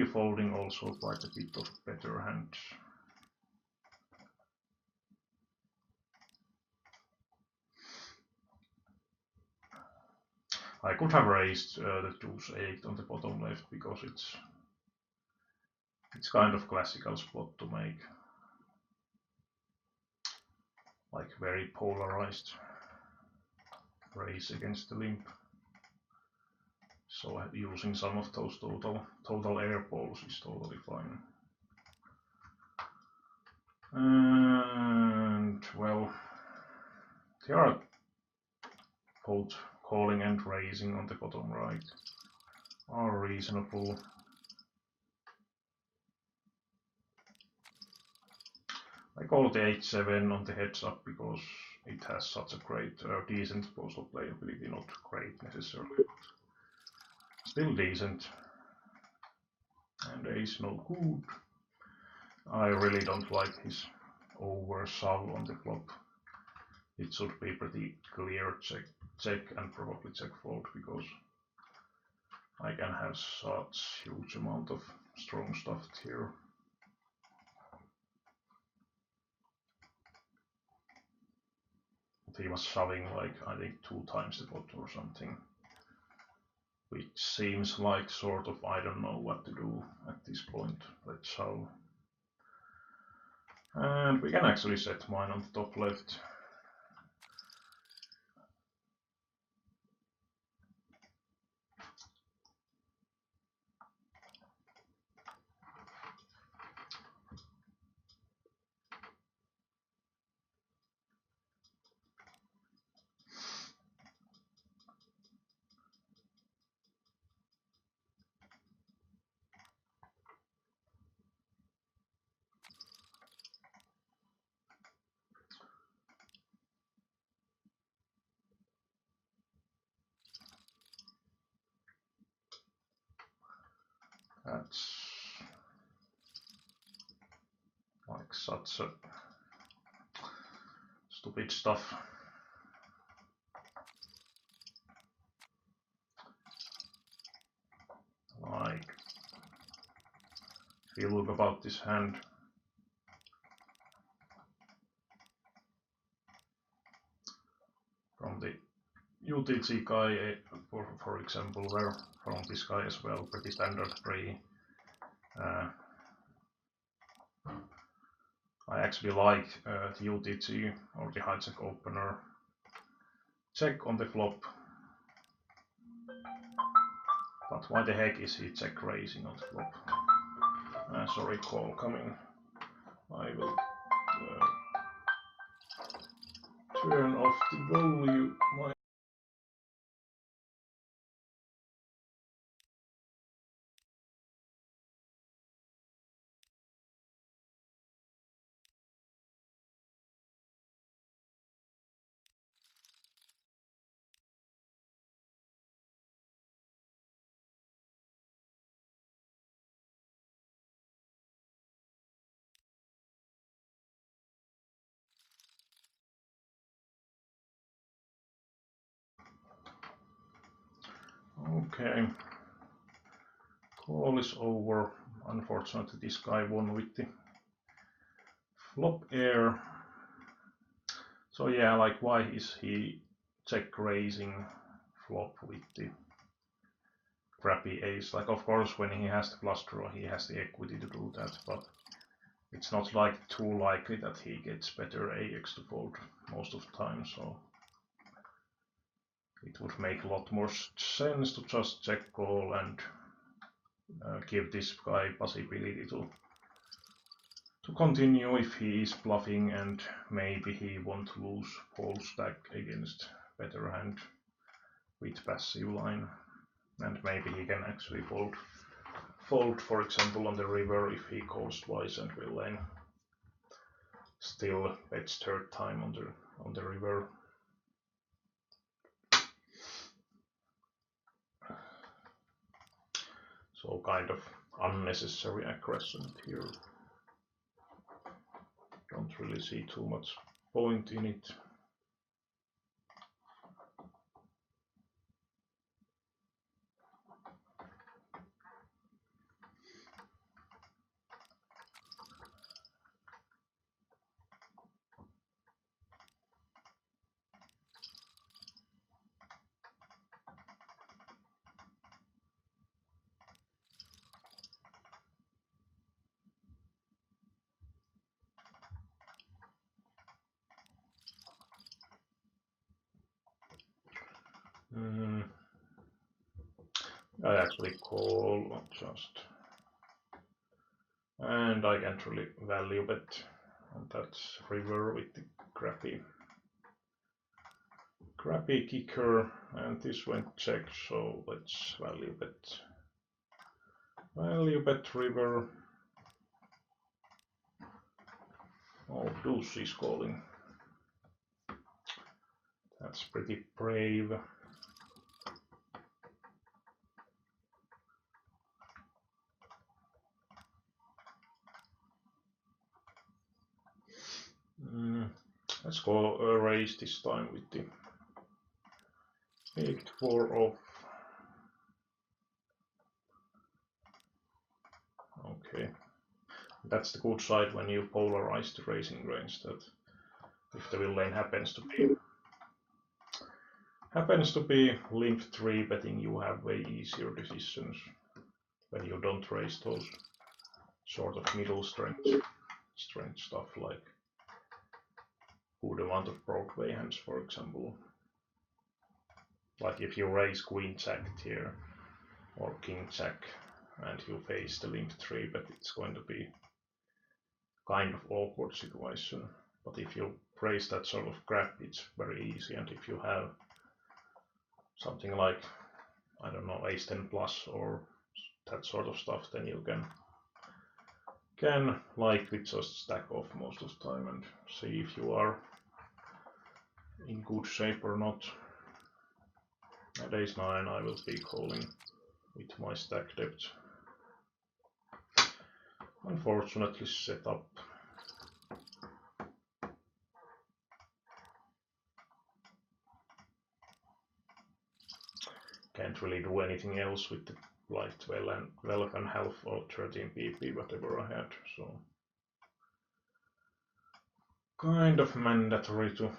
folding also quite a bit of better hands. I could have raised the deuce 8 on the bottom left, because it's kind of classical spot to make like very polarized raise against the limp. So using some of those total air balls is totally fine. And well, there are both calling and raising on the bottom right are reasonable. I call the 8-7 on the heads up because it has such a great, decent postal playability, not great necessarily, but still decent. And ace no good. I really don't like his over shove on the flop. It should be pretty clear check and probably check fold, because I can have such huge amount of strong stuff here. But he was shoving like, I think 2 times the pot or something, which seems like sort of, I don't know what to do at this point. Let's shove. And we can actually set mine on the top left. That's like such a stupid stuff. Like, if you look about this hand, from the UTG guy, for example, where from this guy as well, pretty standard pre. I actually like the UTG or the hijack opener check on the flop. But why the heck is he check raising on the flop? Sorry, call coming. I will turn off the volume. Okay, call is over. Unfortunately, this guy won with the flop air. So yeah, like, why is he check raising flop with the crappy ace? Like, of course, when he has the flush draw, he has the equity to do that, but it's not like too likely that he gets better AX to fold most of the time, so it would make a lot more sense to just check call and give this guy possibility to continue if he is bluffing, and maybe he won't lose full stack against better hand with passive line, and maybe he can actually fold fold, for example, on the river if he calls twice and will then still bets third time on the river. So kind of unnecessary aggression here. Don't really see too much point in it. I actually call just, and I can't really value bet on that river with the crappy kicker, and this went check, so let's value bet river. Oh, deuce is calling. That's pretty brave. Let's go raise this time with the 8-4 off. Okay, that's the good side when you polarize the raising range, that if the villain happens to be limp 3 betting, you have way easier decisions when you don't raise those sort of middle strength stuff like good amount of Broadway hands, for example. Like if you raise Queen Jack here or King Jack and you face the limp 3 bet, it's going to be kind of awkward situation. But if you raise that sort of crap, it's very easy, and if you have something like, I don't know, ace 10 plus or that sort of stuff, then you can likely just stack off most of the time and see if you are in good shape or not. At ace 9 I will be calling with my stack depth. Unfortunately set up. Can't really do anything else with the like 12 and half or 13 pp, whatever I had, so kind of mandatory to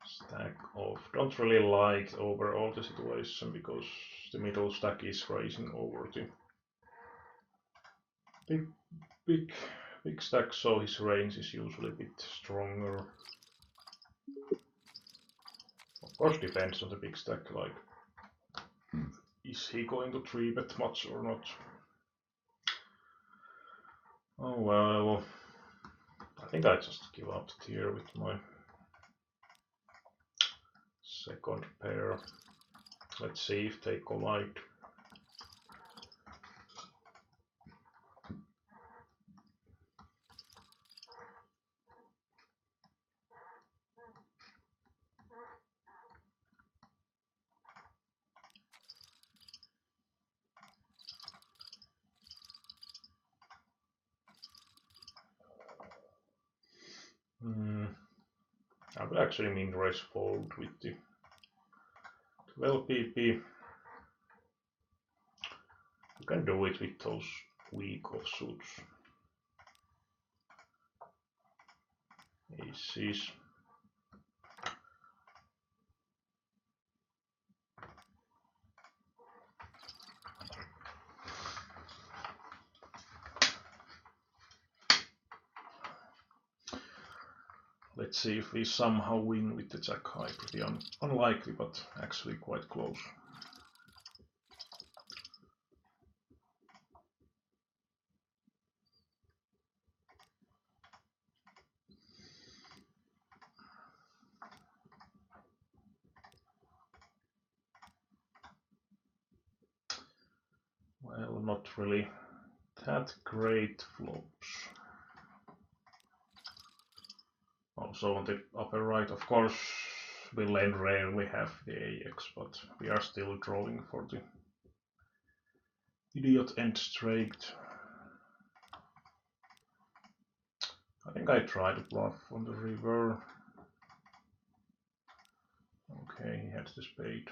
stack off. Don't really like overall the situation because the middle stack is raising over the big stack, so his range is usually a bit stronger. Of course depends on the big stack, like is he going to 3-bet much or not? Oh well, I think I just give up here with my second pair. Let's see if they collide. I will actually min raise fold with the 12 pp. You can do it with those weak offsuits. Aces. Let's see if we somehow win with the jack high. Pretty unlikely, but actually quite close. not really that great flops. Also on the upper right, of course, we'll rarely have the AX, but we are still drawing for the idiot end straight. I think I tried to bluff on the river. Okay, he had the spade.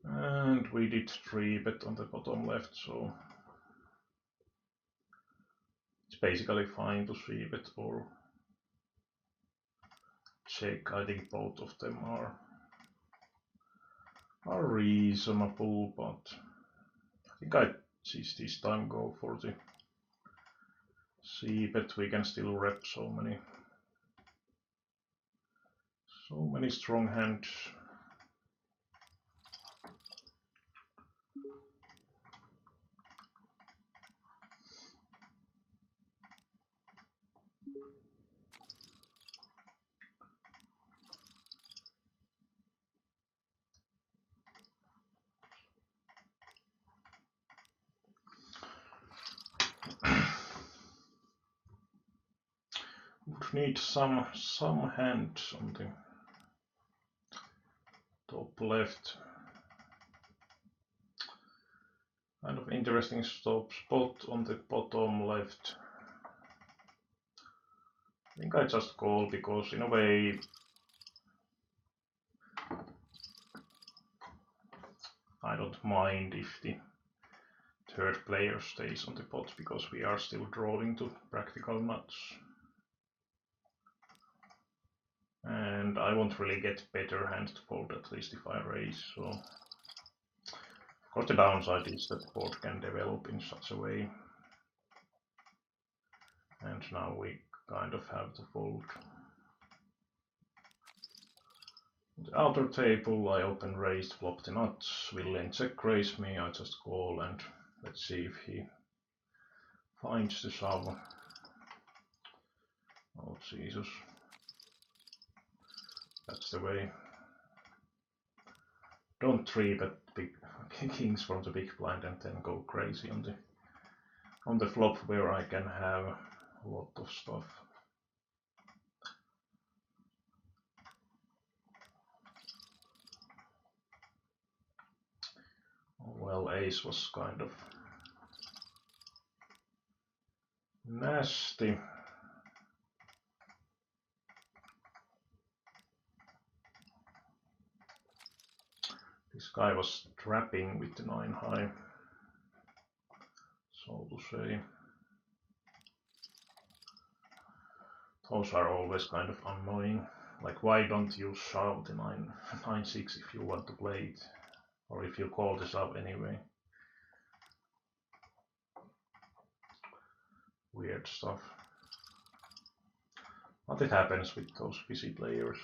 And we did 3-bet on the bottom left, so it's basically fine to 3-bet or check. I think both of them are reasonable, but I think I this time go for the c-bet. We can still rep so many strong hands. Would need some hands on the top left. Kind of interesting spot on the bottom left. I think I just call because in a way I don't mind if the third player stays on the pot because we are still drawing to practical nuts. And I won't really get better hands to fold, at least if I raise, so of course the downside is that the board can develop in such a way. And now we kind of have to fold. The outer table, I open raised, flop the nuts, will then check raise me, I just call and let's see if he finds the shove. Oh Jesus. That's the way. Don't 3-bet big kings from the big blind and then go crazy on the flop where I can have a lot of stuff. Well, ace was kind of nasty. This guy was trapping with the 9 high, so to say. Those are always kind of annoying. Like, why don't you shove the 9-6 if you want to play it, or if you call the shove anyway? Weird stuff. But it happens with those busy players.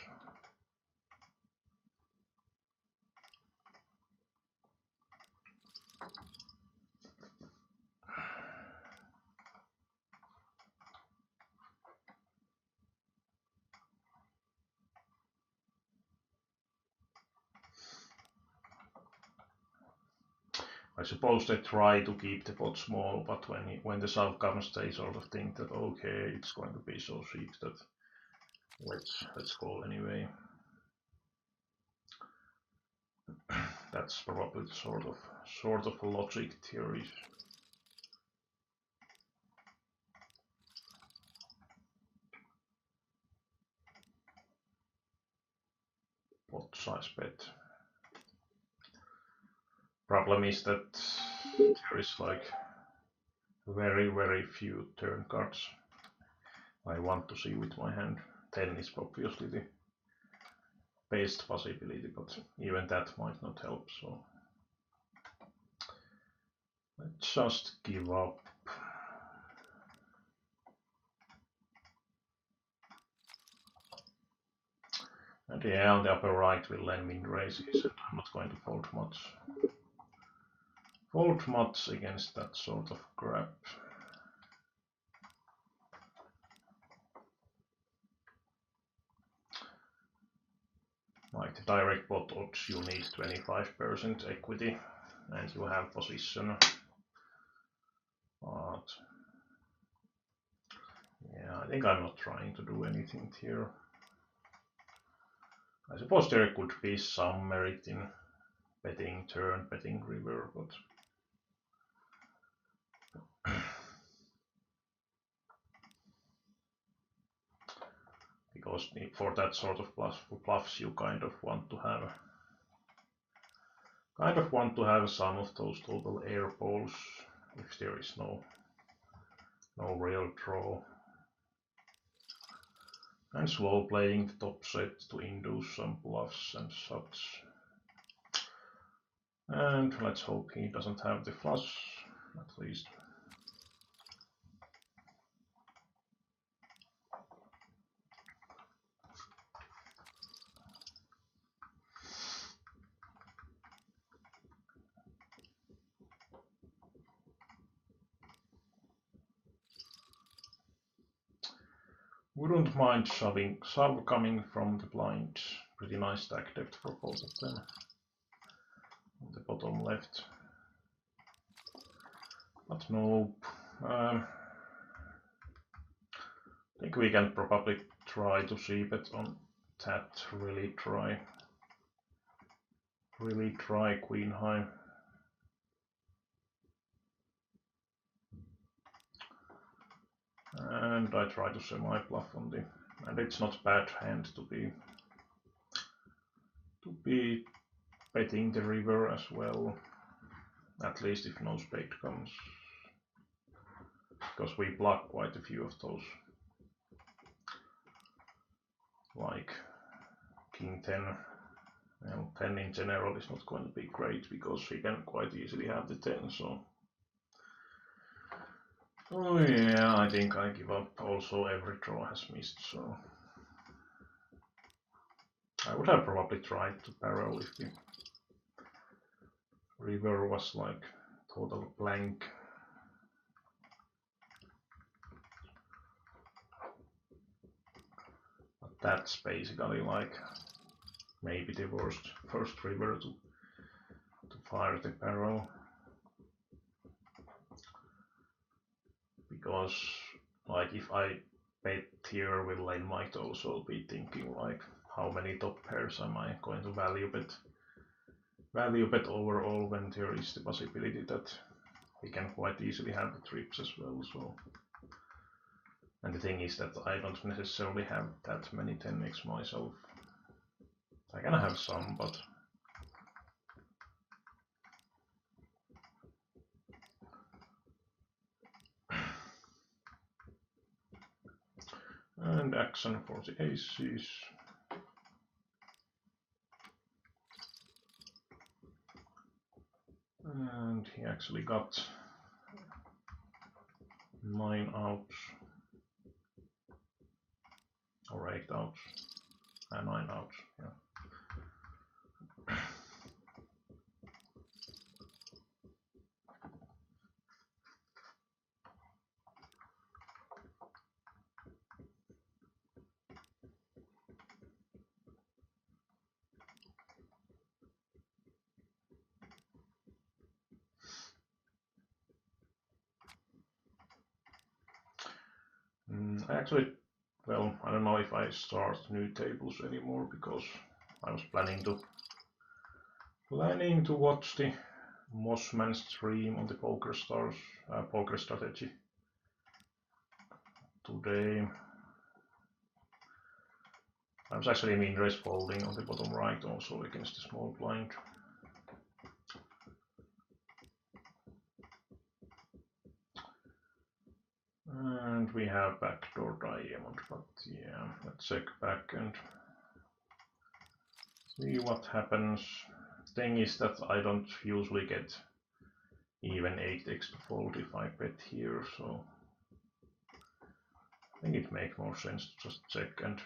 I suppose they try to keep the pot small, but when the shove comes, they sort of think that okay, it's going to be so cheap that let's call anyway. That's probably sort of logic theories. Pot size bet. Problem is that there is like very few turn cards I want to see with my hand. 10 is obviously the best possibility, but even that might not help, so let's just give up. And yeah, on the upper right will then win races, and I'm not going to fold much. Fold much against that sort of crap. Like the direct pot odds, you need 25% equity and you have position. But yeah, I think I'm not trying to do anything here. I suppose there could be some merit in betting turn, betting river, but because for that sort of bluffs you kind of want to have some of those total air balls if there is no real draw. And slow playing the top set to induce some bluffs and such. And let's hope he doesn't have the flush, at least. Wouldn't mind shove coming from the blind. Pretty nice stack depth for both of them. On the bottom left. But nope. I think we can probably try to see bet on that. Really try queen high. And I try to semi-bluff on the, and it's not bad hand to be betting the river as well, at least if no spade comes, because we block quite a few of those, like king 10. Well, 10 in general is not going to be great because he can quite easily have the 10, so. Oh yeah, I think I give up. Also every draw has missed, so I would have probably tried to barrel if the river was like total blank. But that's basically like maybe the first river to fire the barrel. Because like if I bet here, will lane might also be thinking like how many top pairs am I going to value bet overall when there is the possibility that we can quite easily have the trips as well. So, and the thing is that I don't necessarily have that many 10x myself. I can have some, but and action for the aces. And he actually got 9 outs. Or 8 outs. And 9 outs, yeah. Actually, well, I don't know if I start new tables anymore because I was planning to watch the Mossman stream on the Poker Stars Poker Strategy today. I was actually in race folding on the bottom right also against the small blind. And we have backdoor diamond, but yeah, let's check back and see what happens. Thing is that I don't usually get even 8x to fold if I bet here, so I think it makes more sense to just check and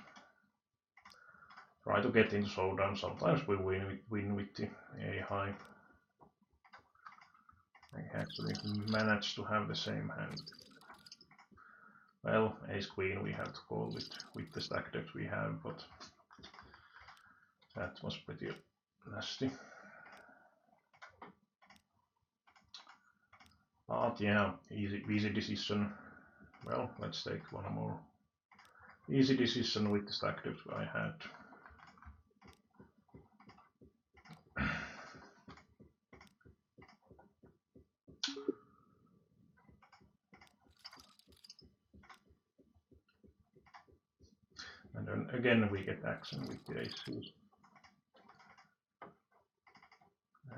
try to get into showdown. Sometimes we win with the A high. I actually managed to have the same hand. Well, ace queen we have to call with the stack depth we have, but That was pretty nasty. But yeah, easy decision. Well, let's take one more easy decision with the stack depth I had. And then again we get action with the aces.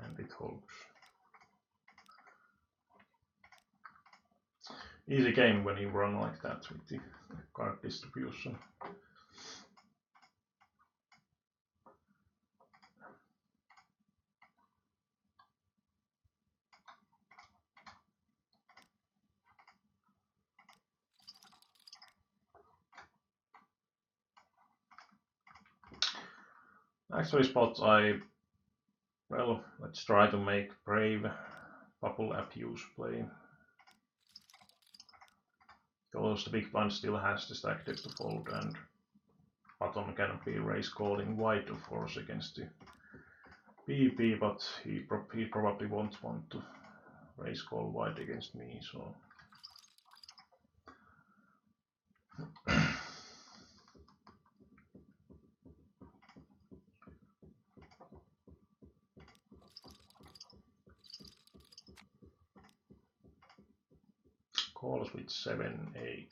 And it holds. Easy game when you run like that with the card distribution. Actually spot well, let's try to make brave bubble abuse play. Because the big blind still has the stack depth to fold and bottom can be raise calling white of course against the PP, but he probably won't want to raise call white against me, so calls with 7-8.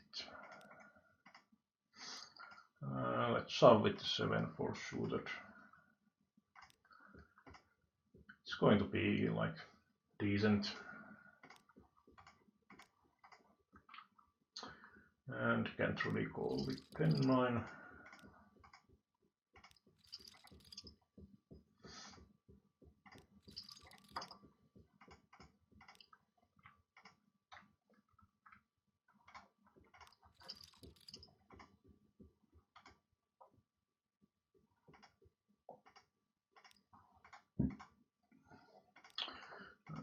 Let's shove with the 7 for suited. It's going to be like decent. And can't really call with 10-9.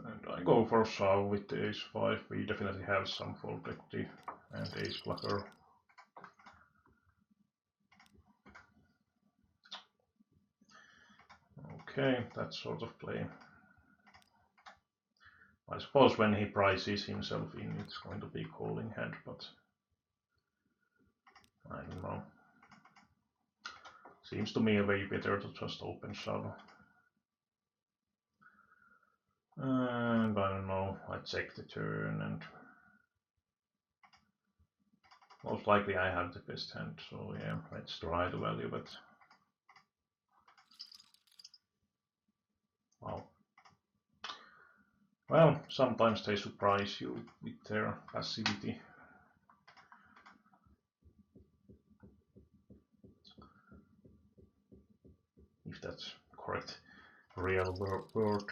And I go for shove with the ace-5. We definitely have some fold equity and ace blocker. Okay, that sort of play. I suppose when he prices himself in, it's going to be calling hand, but I don't know. Seems to me a way better to just open shove. And I don't know, I check the turn and most likely I have the best hand, so yeah, let's try the value, but wow. Well, sometimes they surprise you with their passivity. If that's correct real word.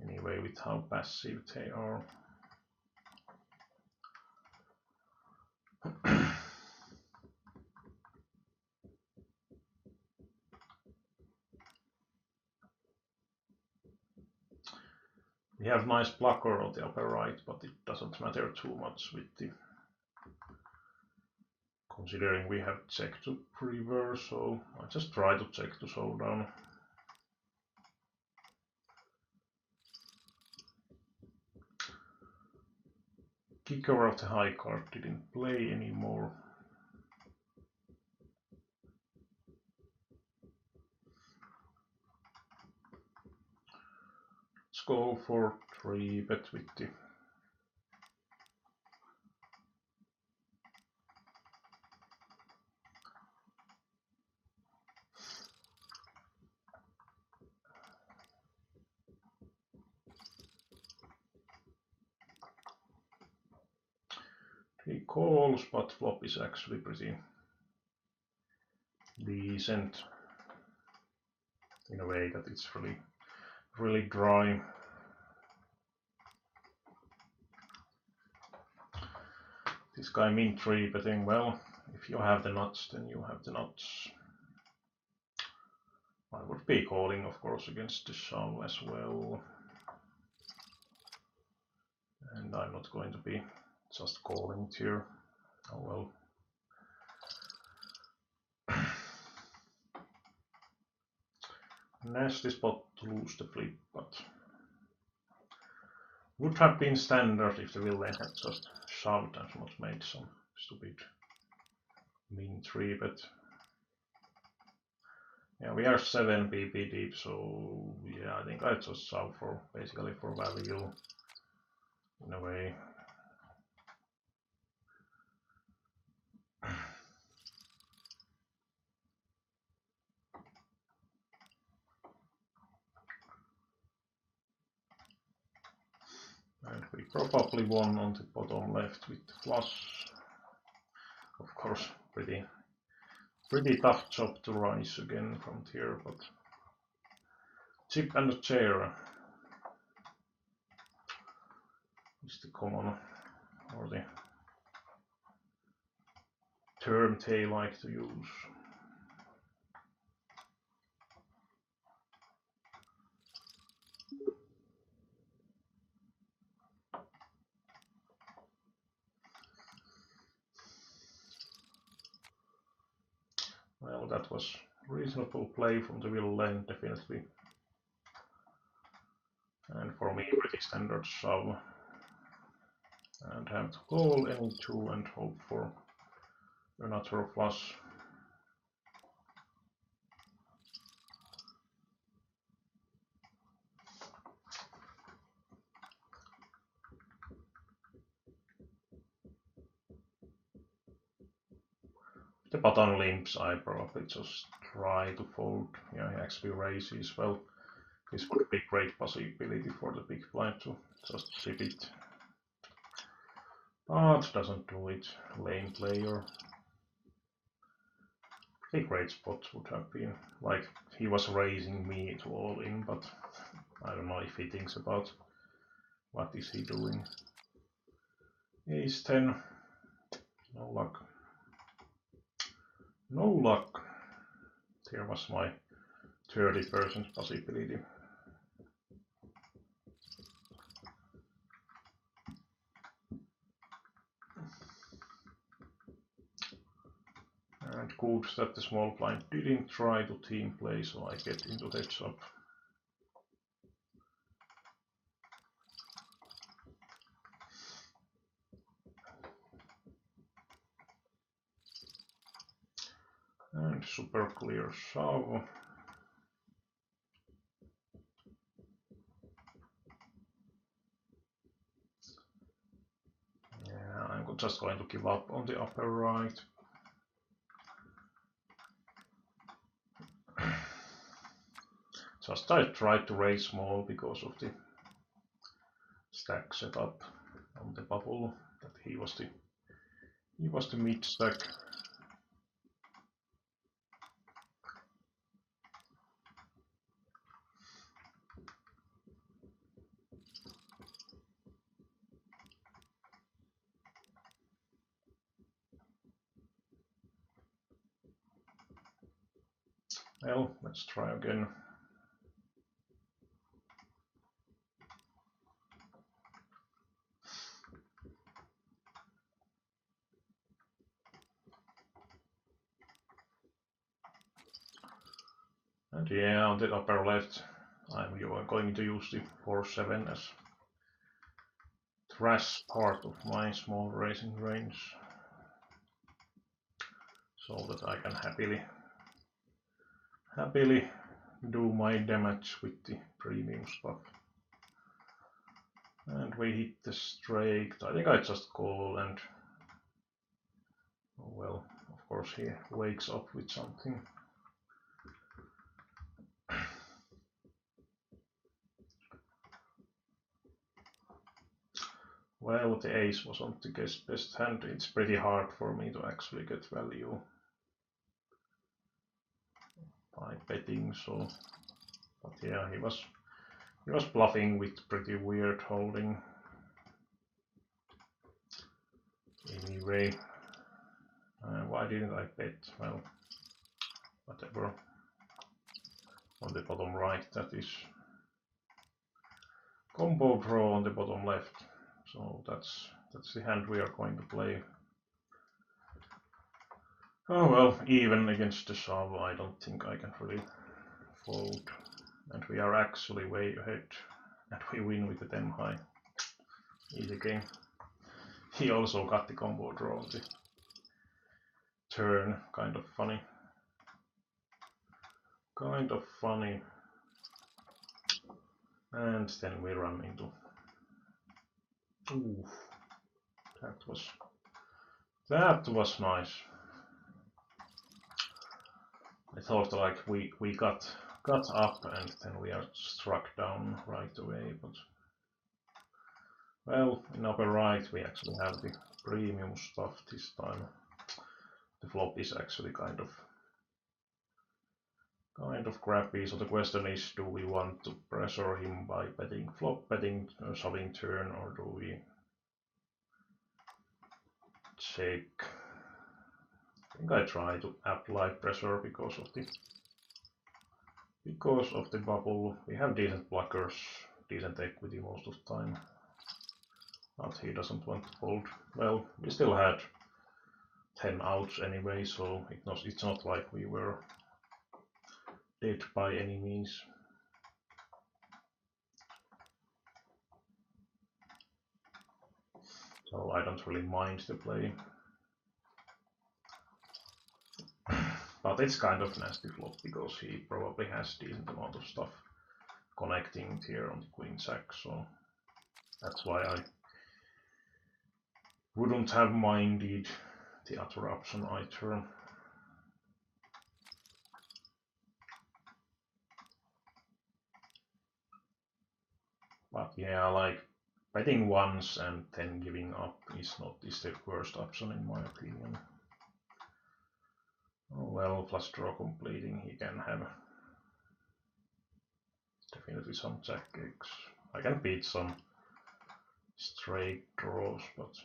Anyway, with how passive they are. We have nice blocker on the upper right, but it doesn't matter too much with the considering we have check to reverse, so I just try to check to showdown. Kicker of the high card didn't play anymore. Let's go for 3-bet with the he calls, but flop is actually pretty decent in a way that it's really dry. This guy min 3-betting, well, if you have the nuts, then you have the nuts. I would be calling, of course, against the shove as well. And I'm not going to be just calling it here. Oh well. nasty spot to lose the flip, but would have been standard if the villain had just shoved and not made some stupid mean 3-bet. Yeah, we are 7 PP deep, so yeah, I think I just shove for basically for value in a way. And we probably won on the bottom left with flush. Of course, pretty tough job to rise again from here, but chip and a chair is the common, or the term they like to use. Well, that was reasonable play from the villain, definitely. And for me, pretty standard shove. And have to call any 2 and hope for another flush. If the button limps, I probably just try to fold. Yeah, he actually raises. Well, this would be great possibility for the big blind to just chip it. But doesn't do it. Lame player. A great spot would have been. Like, he was raising me to all in, but I don't know if he thinks about what is he doing. Ace 10. No luck. No luck. There was my 30% possibility. And good that the small blind didn't try to team play, so I get into heads up. And super clear shove. Yeah, I'm just going to give up on the upper right. Just I tried to raise small because of the stack setup on the bubble, that he was the mid stack. Well, let's try again. And yeah, on the upper left, I'm going to use the 4-7 as trash part of my small raising range, so that I can happily do my damage with the premium stuff. And we hit the straight. I think I just call, and oh well, of course he wakes up with something. Well, the ace wasn't the best hand. It's pretty hard for me to actually get value by betting, so. But yeah, he was bluffing with pretty weird holding. Anyway, why didn't I bet? Well, whatever. On the bottom right, that is combo draw on the bottom left. So that's the hand we are going to play. Oh well, even against the shove, I don't think I can really fold. And we are actually way ahead. And we win with the 10 high. Easy game. He also got the combo draw on the turn. Kind of funny. Kind of funny. And then we run into... Ooh, that was nice. I thought like we got up and then we are struck down right away, but well, in upper right we actually have the premium stuff this time. The flop is actually kind of crappy, so the question is, do we want to pressure him by betting flop, betting shoving turn, or do we check? I think I try to apply pressure because of the bubble. We have decent blockers, decent equity most of the time, but he doesn't want to fold. Well, we still had 10 outs anyway, so it's not like we were dead by any means. So I don't really mind the play. But it's kind of nasty flop because he probably has decent amount of stuff connecting here on the queen jack, so that's why I wouldn't have minded the other option either. But yeah, like betting once and then giving up is the worst option in my opinion. Oh well, flush draw completing, he can have definitely some jack X. I can beat some straight draws, but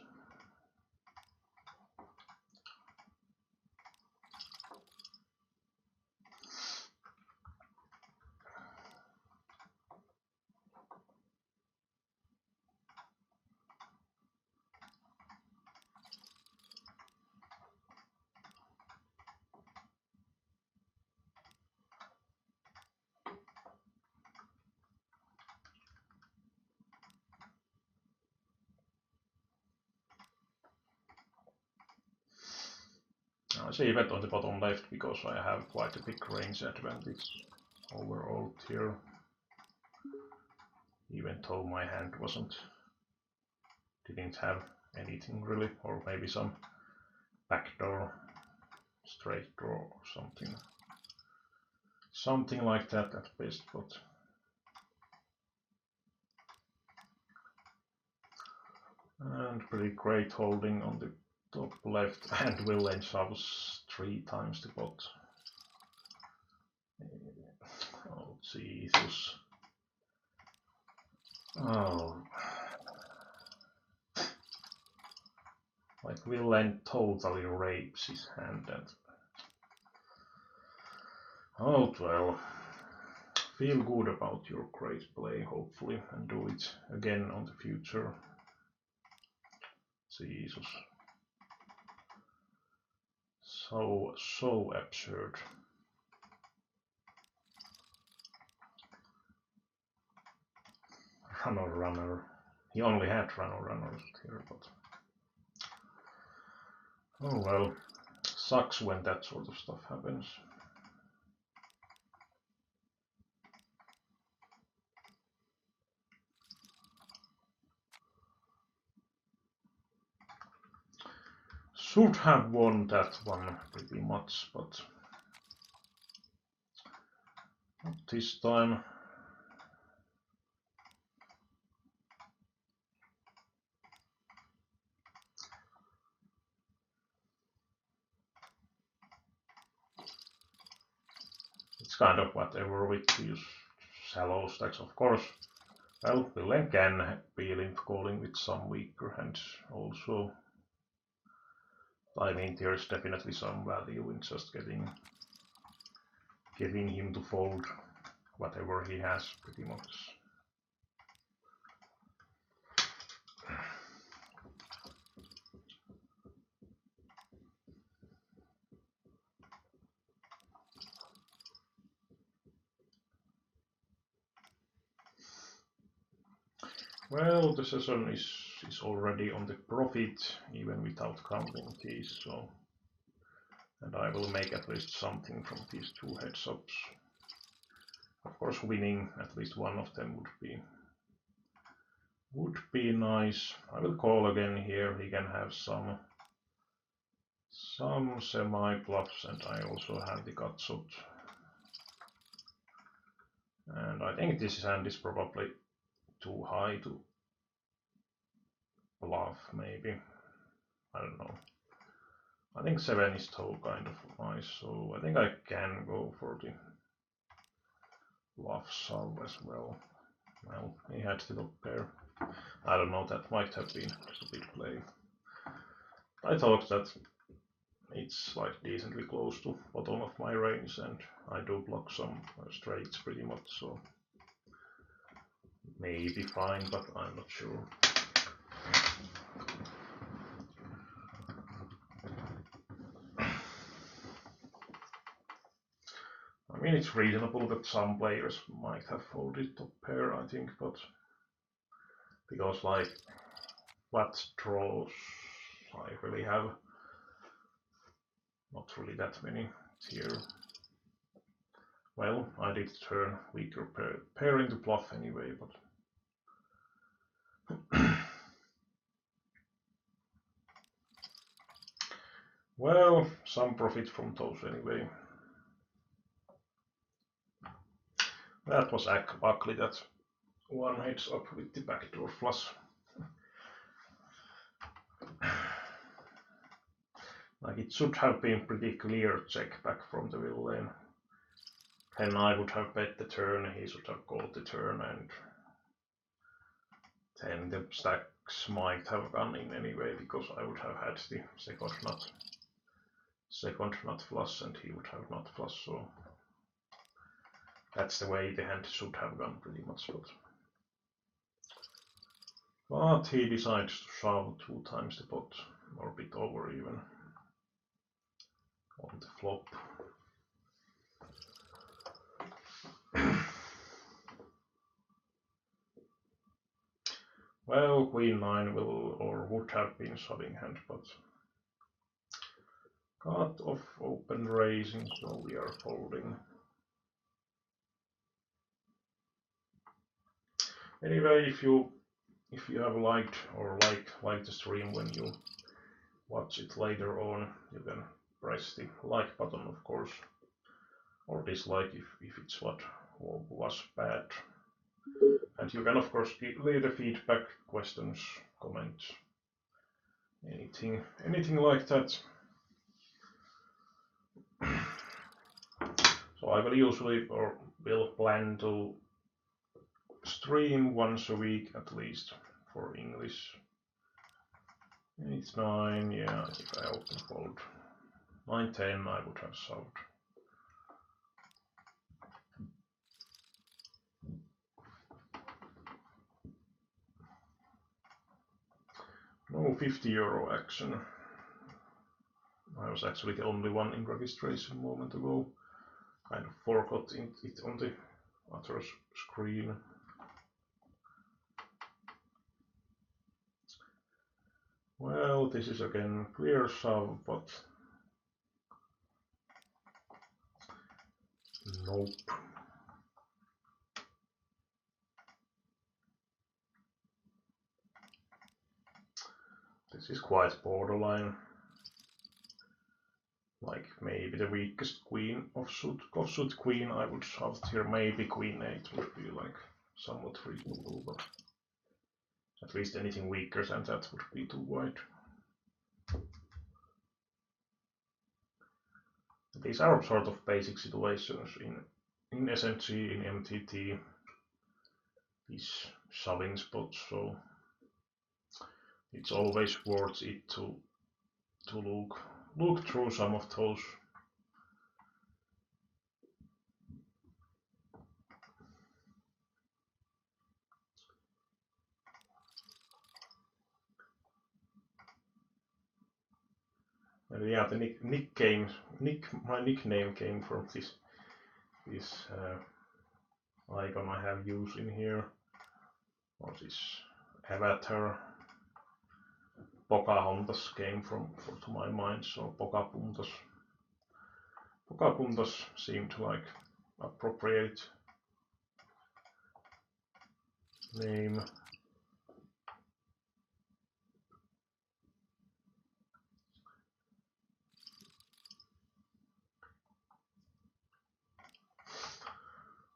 I see bet on the bottom left because I have quite a big range advantage overall here, even though my hand didn't have anything really, or maybe some backdoor straight draw or something like that at best, but and pretty great holding on the top left, and will end shoves 3 times the pot. Oh Jesus. Oh. Like Willen totally rapes his hand and... Oh well. Feel good about your great play, hopefully, and do it again on the future. Jesus. So absurd. Runner. He only had runners here, but... Oh well. Sucks when that sort of stuff happens. Should have won that one pretty much, but not this time. It's kind of whatever with these shallow stacks, of course. Well, Willen can be limp calling with some weaker hands also. I mean, there's definitely some value in just getting him to fold whatever he has, pretty much. Well, the session is already on the profit, even without counting these, so... And I will make at least something from these 2 heads-ups. Of course, winning at least one of them would be nice. I will call again here. He can have some semi-bluffs, and I also have the gutshot. And I think this hand is probably too high to bluff, maybe. I don't know. I think 7 is too kind of nice, so I think I can go for the bluff solve as well. Well, he had the top pair. I don't know, that might have been a stupid play. I thought that it's like decently close to bottom of my range, and I do block some straights pretty much, so maybe fine, but I'm not sure. I mean, it's reasonable that some players might have folded top pair, I think, but because like what draws I really have not really that many here. Well, I did turn weaker pair into bluff anyway, but well, some profit from those anyway. That was ugly, that one heads up with the backdoor flush. Like, it should have been pretty clear check back from the villain. Then I would have bet the turn, he should have called the turn, and then the stacks might have gone in anyway, because I would have had the second nut flush, and he would have nut flush, so that's the way the hand should have gone pretty much. But he decides to shove 2 times the pot, or a bit over even, on the flop. Well, queen 9 will or would have been shoving hand, but cut off open raising, so we are folding. Anyway, if you have liked or like the stream when you watch it later on, you can press the like button, of course, or dislike if it's what was bad. And you can of course leave the feedback, questions, comments, anything like that. So I will usually or will plan to stream once a week at least for English. 8-9, yeah, if I open fold. 9-10 I would have solved. No 50 euro action. I was actually the only one in registration a moment ago. Kind of forgot it on the other screen. Well, this is again clear shove, but nope. This is quite borderline. Like maybe the weakest queen offsuit queen I would shove here. Maybe queen 8 would be like somewhat reasonable, but at least anything weaker than that would be too wide. These are sort of basic situations in SMG, in MTT, these shoving spots, so it's always worth it to look through some of those. And yeah, the my nickname came from this icon I have used in here, or this Avatar Pocahontas came from to my mind, so Pocahontas seemed like appropriate name.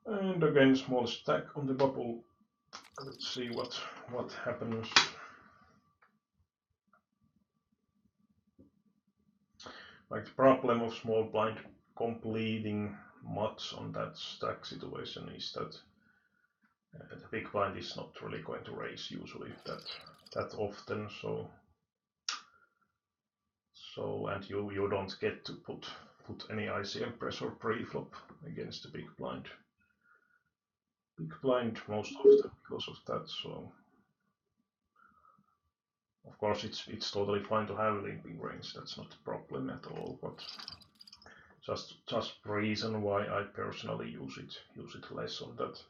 And again, small stack on the bubble. Let's see what happens. Like the problem of small blind completing much on that stack situation is that the big blind is not really going to raise usually that often. So and you don't get to put any ICM pressure pre-flop against the big blind most often because of that. So of course it's totally fine to have limping range. That's not a problem at all. But just reason why I personally use it less on that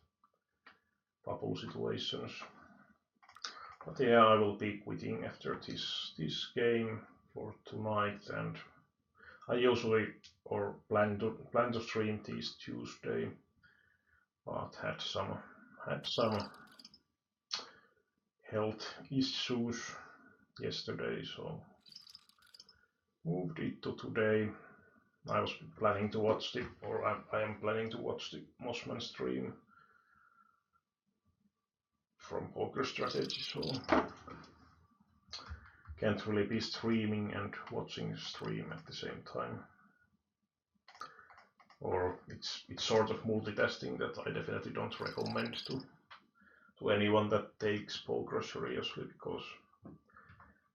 bubble situations. But yeah, I will be quitting after this game for tonight, and I usually or plan to stream this Tuesday, but had some health issues yesterday, so moved it to today. I was planning to watch I am planning to watch the Mossman stream from Poker Strategy, so can't really be streaming and watching stream at the same time. Or it's sort of multitasking that I definitely don't recommend to anyone that takes poker seriously, because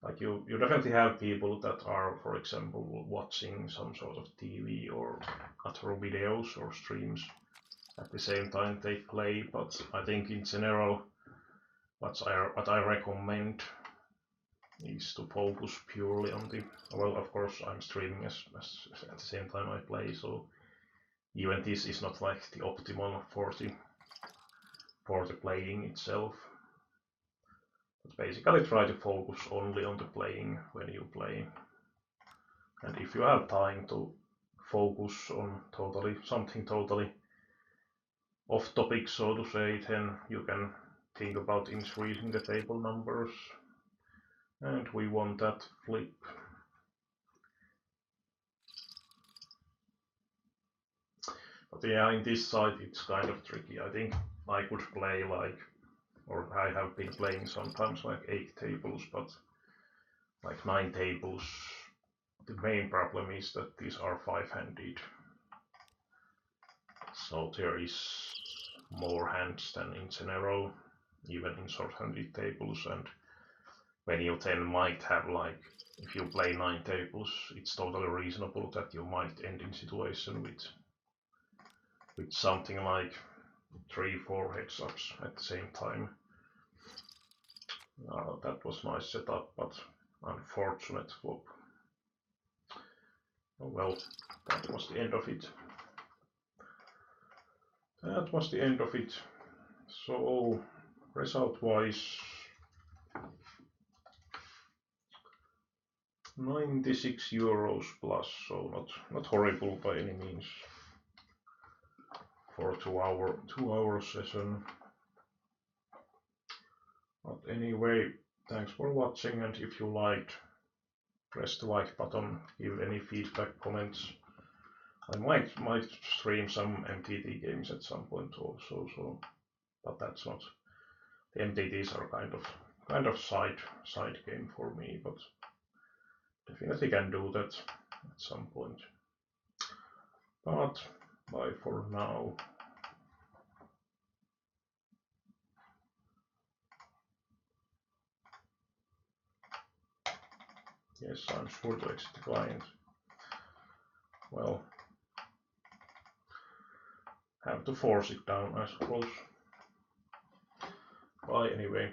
like you definitely have people that are, for example, watching some sort of TV or other videos or streams at the same time they play. But I think in general, what I recommend is to focus purely on the, well, of course I'm streaming as at the same time I play, so even this is not like the optimal for the playing itself. But basically try to focus only on the playing when you play. And if you have time to focus on something totally off topic, so to say, then you can think about increasing the table numbers. And we want that flip. But yeah, in this side it's kind of tricky. I think I could play like, or I have been playing sometimes like 8 tables, but like 9 tables, the main problem is that these are 5-handed. So there is more hands than in general, even in short-handed tables, and when you then might have like, if you play 9 tables, it's totally reasonable that you might end in situation with something like 3-4 heads-ups at the same time. That was nice setup, but unfortunate flop. Oh well, that was the end of it. That was the end of it. So result-wise, 96 euros plus, so not horrible by any means for a 2-hour session. But anyway, thanks for watching, and if you liked, press the like button, give any feedback, comments. I might stream some MTT games at some point also, so but that's not, the MTTs are kind of side game for me, but definitely can do that at some point. But bye for now. Yes, I'm sure to exit the client. Well, have to force it down, I suppose. Bye anyway.